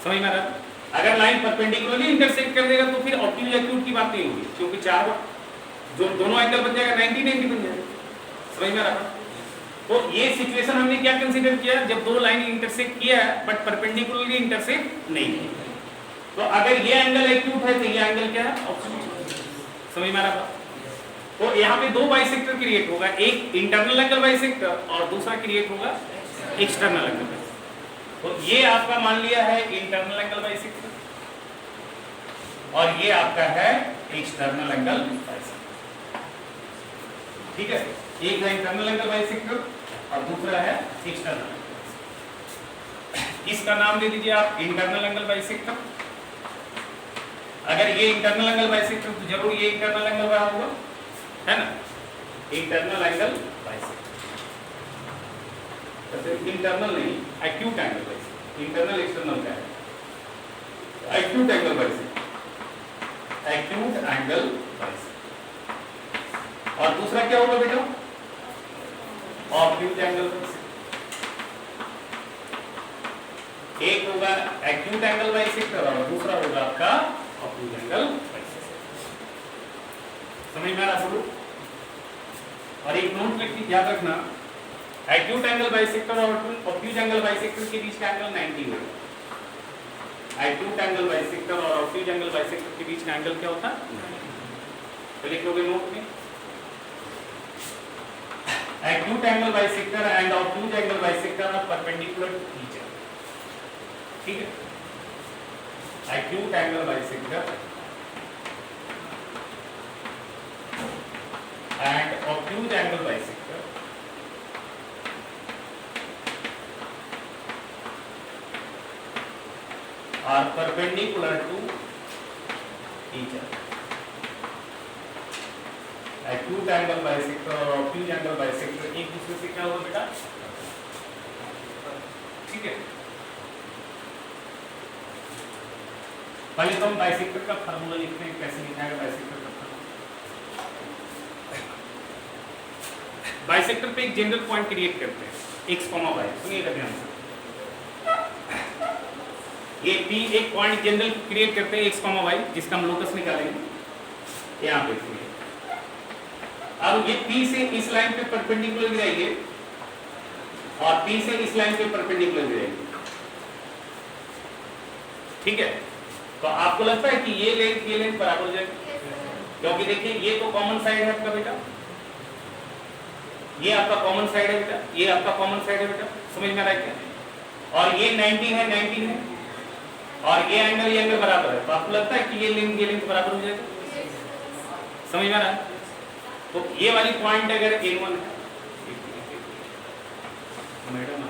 समझ में आ रहा? अगर लाइन परपेंडिकुलरली इंटरसेक्ट कर देगा तो फिर ऑब्ट्यूज एक्यूट की बात नहीं होगी, क्योंकि 4 जो दोनों एंगल बन जाएगा 90-90 बन जाएगा, समझ में आ रहा? तो ये सिचुएशन हमने क्या कंसीडर किया, जब 2 लाइन इंटरसेक्ट किया है बट परपेंडिकुलरली इंटरसेक्ट नहीं किया। तो अगर ये एंगल एक्यूट है तो ये एंगल क्या है, ऑब्ट्यूज, समझ में आ रहा? तो यहाँ पे 2 बाइसेक्टर क्रिएट होगा, एक इंटरनल एंगल बाइसेक्टर और दूसरा क्रिएट होगा एक्सटर्नल एंगल बाइसेक्टर। तो ये आपका मान लिया है इंटरनल एंगल बाइसेक्टर और ये आपका है एक्सटर्नल एंगल बाइसेक्टर। ठीक है, एक है इंटरनल एंगल बाइसेक्टर और दूसरा है एक्सटर्नल। इसका नाम दे दीजिए आप इंटरनल एंगल बाइसेक्टर। अगर ये इंटरनल एंगल बाइसेक्टर तो जरूर ये इंटरनल एंगल बराबर होगा, है ना? इंटरनल एंगल बाइसेक्टर, इंटरनल नहीं, acute angle bisector. Internal external का है acute angle bisector, acute angle bisector. और दूसरा क्या होगा बेटा, ऑब्ट्यूज एंगल बाइसेक्टर। एक होगा एक्यूट एंगल बाइसेक्टर और दूसरा होगा आपका ऑब्ट्यूज एंगल बाइसेक्टर। समझ में आ रहा सब? और एक नोट लिख याद रखना, एक्यूट एंगल बाइसेक्टर और ऑब्ट्यूज एंगल बाइसेक्टर के बीच का एंगल 90 होगा। एक्यूट एंगल बाइसेक्टर और ऑब्ट्यूज एंगल बाइसेक्टर के बीच का एंगल क्या होता है? तो लिख लोगे नोट में, acute angle bisector and obtuse angle bisector are perpendicular to each other. ठीक है, acute angle bisector and obtuse angle bisector are perpendicular to each other. Acute angle bisector और obtuse angle bisector एक दूसरे से क्या होगा बेटा? ठीक है, पहले तो हम बाइसेक्टर का फार्मूला लिखते हैं, कैसे लिखा है बाइसेक्टर का फार्मूला। बाइसेक्टर पे एक जनरल पॉइंट क्रिएट करते हैं, x, y। सुनिएगा ध्यान से, ये P एक पॉइंट जनरल क्रिएट करते हैं x, y, जिसका हम लोकस निकालेंगे यहाँ पे। अब ये P से इस लाइन पे परपेंडिकुलर गिराइए और P से इस लाइन पे परपेंडिकुलर गिराइए, ठीक है। तो आपको लगता है कि ये लेंथ बराबर हो जाएगी, क्योंकि देखिए ये तो कॉमन साइड है आपका बेटा, ये आपका कॉमन साइड है बेटा, ये आपका कॉमन साइड है बेटा, समझ में आ रहा है क्या। और ये 90 है, 90 है, और ये एंगल बराबर है, तो आपको लगता है कि ये लेंथ बराबर हो जाएगा, समझ में आ रहा है। तो ये वाली पॉइंट अगर A1 है, मैडम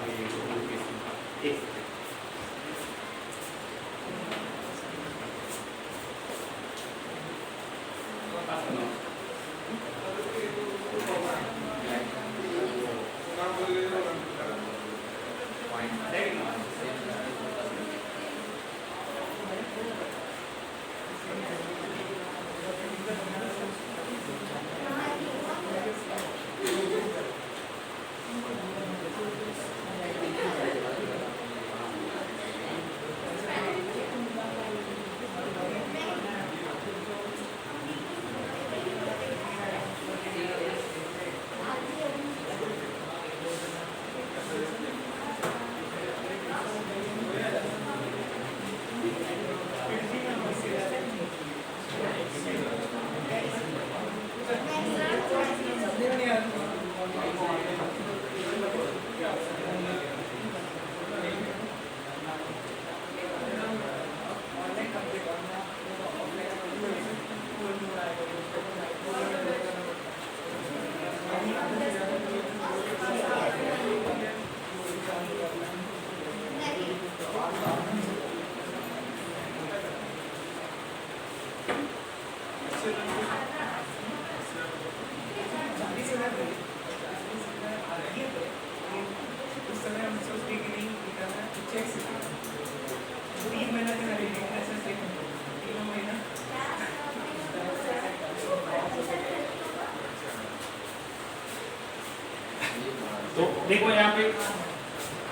तो देखो यहाँ पे,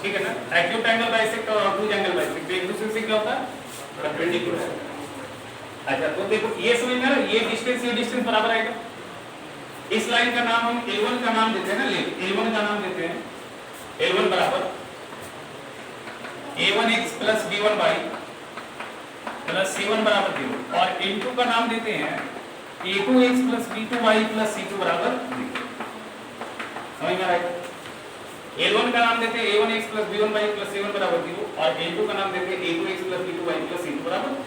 ठीक है ना, एक्यूट एंगल बाइसेक्ट और ऑब्टूज एंगल बाइसेक्ट एक दूसरे से क्या होता है, परपेंडिकुलर। अच्छा तो देखो ये समझ में आ रहा है, ये डिस्टेंस बराबर आएगा। इस लाइन का नाम हम L1 का नाम देते हैं ना, L1 का नाम देते हैं, L1 बराबर A1x plus B1y plus C1 बराबर 0, और L2 का नाम देते हैं A2x plus B2y plus C2 बराबर 0। समझ में आ रहा है। L1 का नाम देते हैं A1x plus B1y plus C1 बराबर 0, और L2 का नाम देते हैं A2x plus B2y plus C2 बराबर 0।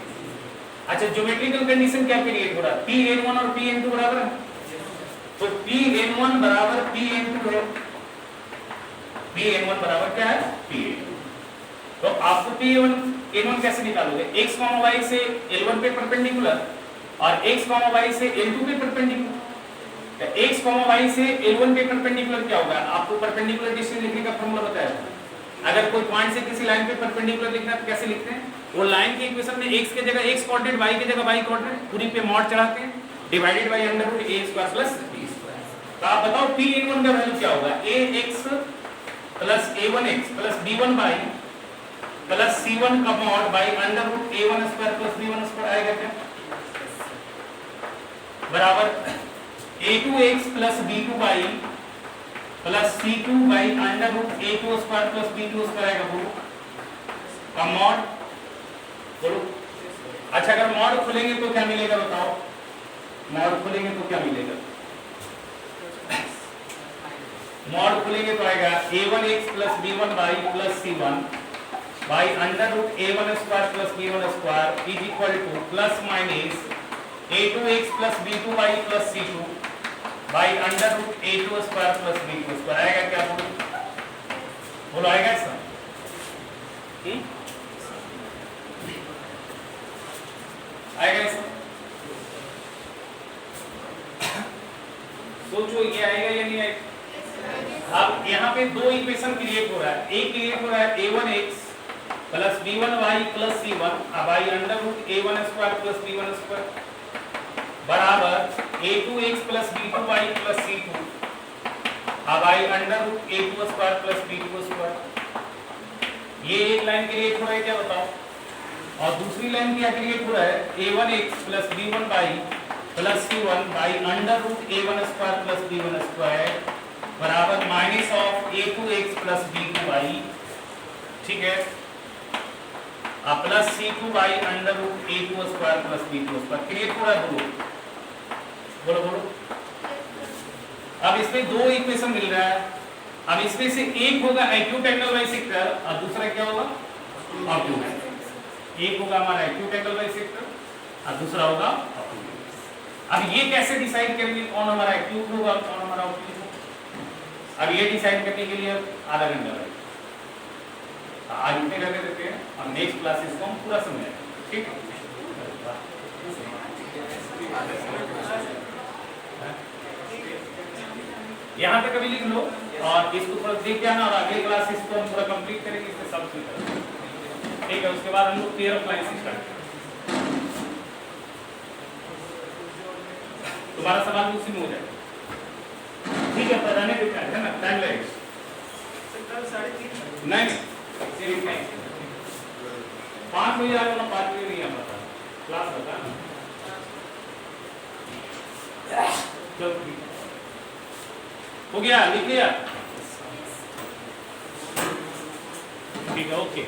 अच्छा ज्योमेट्रिकल कंडीशन क्या क्रिएट हो रहा है, Pn1 और Pn2 बराबर है, तो Pn1 बराबर Pn2 है, Pn1 बराबर क्या है, Pn2। तो आपको Pn1 कैसे निकालोगे, x, y से L1 पे परपेंडिकुलर और x, y से L2 पे परपेंडिकुलर। x, y से L1 पे परपेंडिकुलर क्या होगा, आपको परपेंडिकुलर डिस्टेंस लिखने का फॉर्मूला बताया था। अगर कोई पॉइंट से किसी लाइन पे परपेंडिकुलर लिखना है तो कैसे लिखते हैं, वो लाइन के इक्वेशन में x की जगह x कोऑर्डिनेट, y की जगह y कोऑर्डिनेट, पूरी पे मॉड चढ़ाते हैं, divided by √a² plus b²। तो आप बताओ Pn1 का वैल्यू क्या होगा, ax plus a1x plus b1y plus c1 का mod bye √a1² plus b1² आएगा क्या, बराबर a2x plus b2y plus c2 by √a2² plus b2² आएगा, बोलो का मॉड, बोलो। अच्छा अगर मॉड खोलेंगे तो क्या मिलेगा बताओ, मॉड खोलेंगे तो क्या मिलेगा, मॉड खोलेंगे तो आएगा a1x plus b1y plus c1 by √a1² plus b1² is equal to plus minus a2x plus b2y plus c2 by √a2² plus b2²। आएगा क्या, बोलो आएगा ऐसा, आएगा ऐसा, सोचो ये आएगा या नहीं आएगा। अब यहाँ पे दो इक्वेशन क्रिएट हो रहा है, एक क्रिएट हो रहा है a1x plus b1y plus c1 by √a1² plus b1² बराबर a2x plus b2y plus c2 by √a2² plus b2²। ये एक लाइन क्रिएट हो रहा है क्या बताओ, और दूसरी लाइन क्या क्रिएट हो रहा है, a1x plus b1 by plus c1 by under root a1 square plus b1 square बराबर minus of a2x plus b2 by, ठीक है, plus c2 by under root a2 square plus b2 square create हो रहा है। बोलो बोलो बोलो। अब इसमें दो इक्वेशन मिल रहा है। अब इसमें से एक होगा एक्यूट एंगल बाइसेक्टर और दूसरा क्या होगा, ऑब्ट्यूज। एक होगा हमारा एक्यूट एंगल बाइसेक्टर और दूसरा होगा ऑब्ट्यूज। अब ये कैसे डिसाइड करेंगे कौन हमारा एक्यूट होगा कौन हमारा ऑब्ट्यूज होगा? अब ये डिसाइड करने के लिए आधा घंटा लगेगा। आज इतने करके देते हैं और नेक्स्ट क्लासेस को हम पूरा समझाएंगे, ठीक है? यहाँ तक अभी लिख लो और इसको थोड़ा देख के आना और अगले क्लास इसको हम पूरा कंप्लीट करेंगे, इससे सब ठीक है। उसके बाद हम लोग थियरम लाइन से स्टार्ट करेंगे। तुम्हारा सवाल भी उसी में हो जाएगा, ठीक है? पढ़ाने के टाइम है ना, टाइम लगेगा नहीं 5 बजे आ जाना, 5 बजे नहीं आ पाता क्लास होता है ना। चलो ठीक हो गया, लिख लिया, ठीक है, ओके।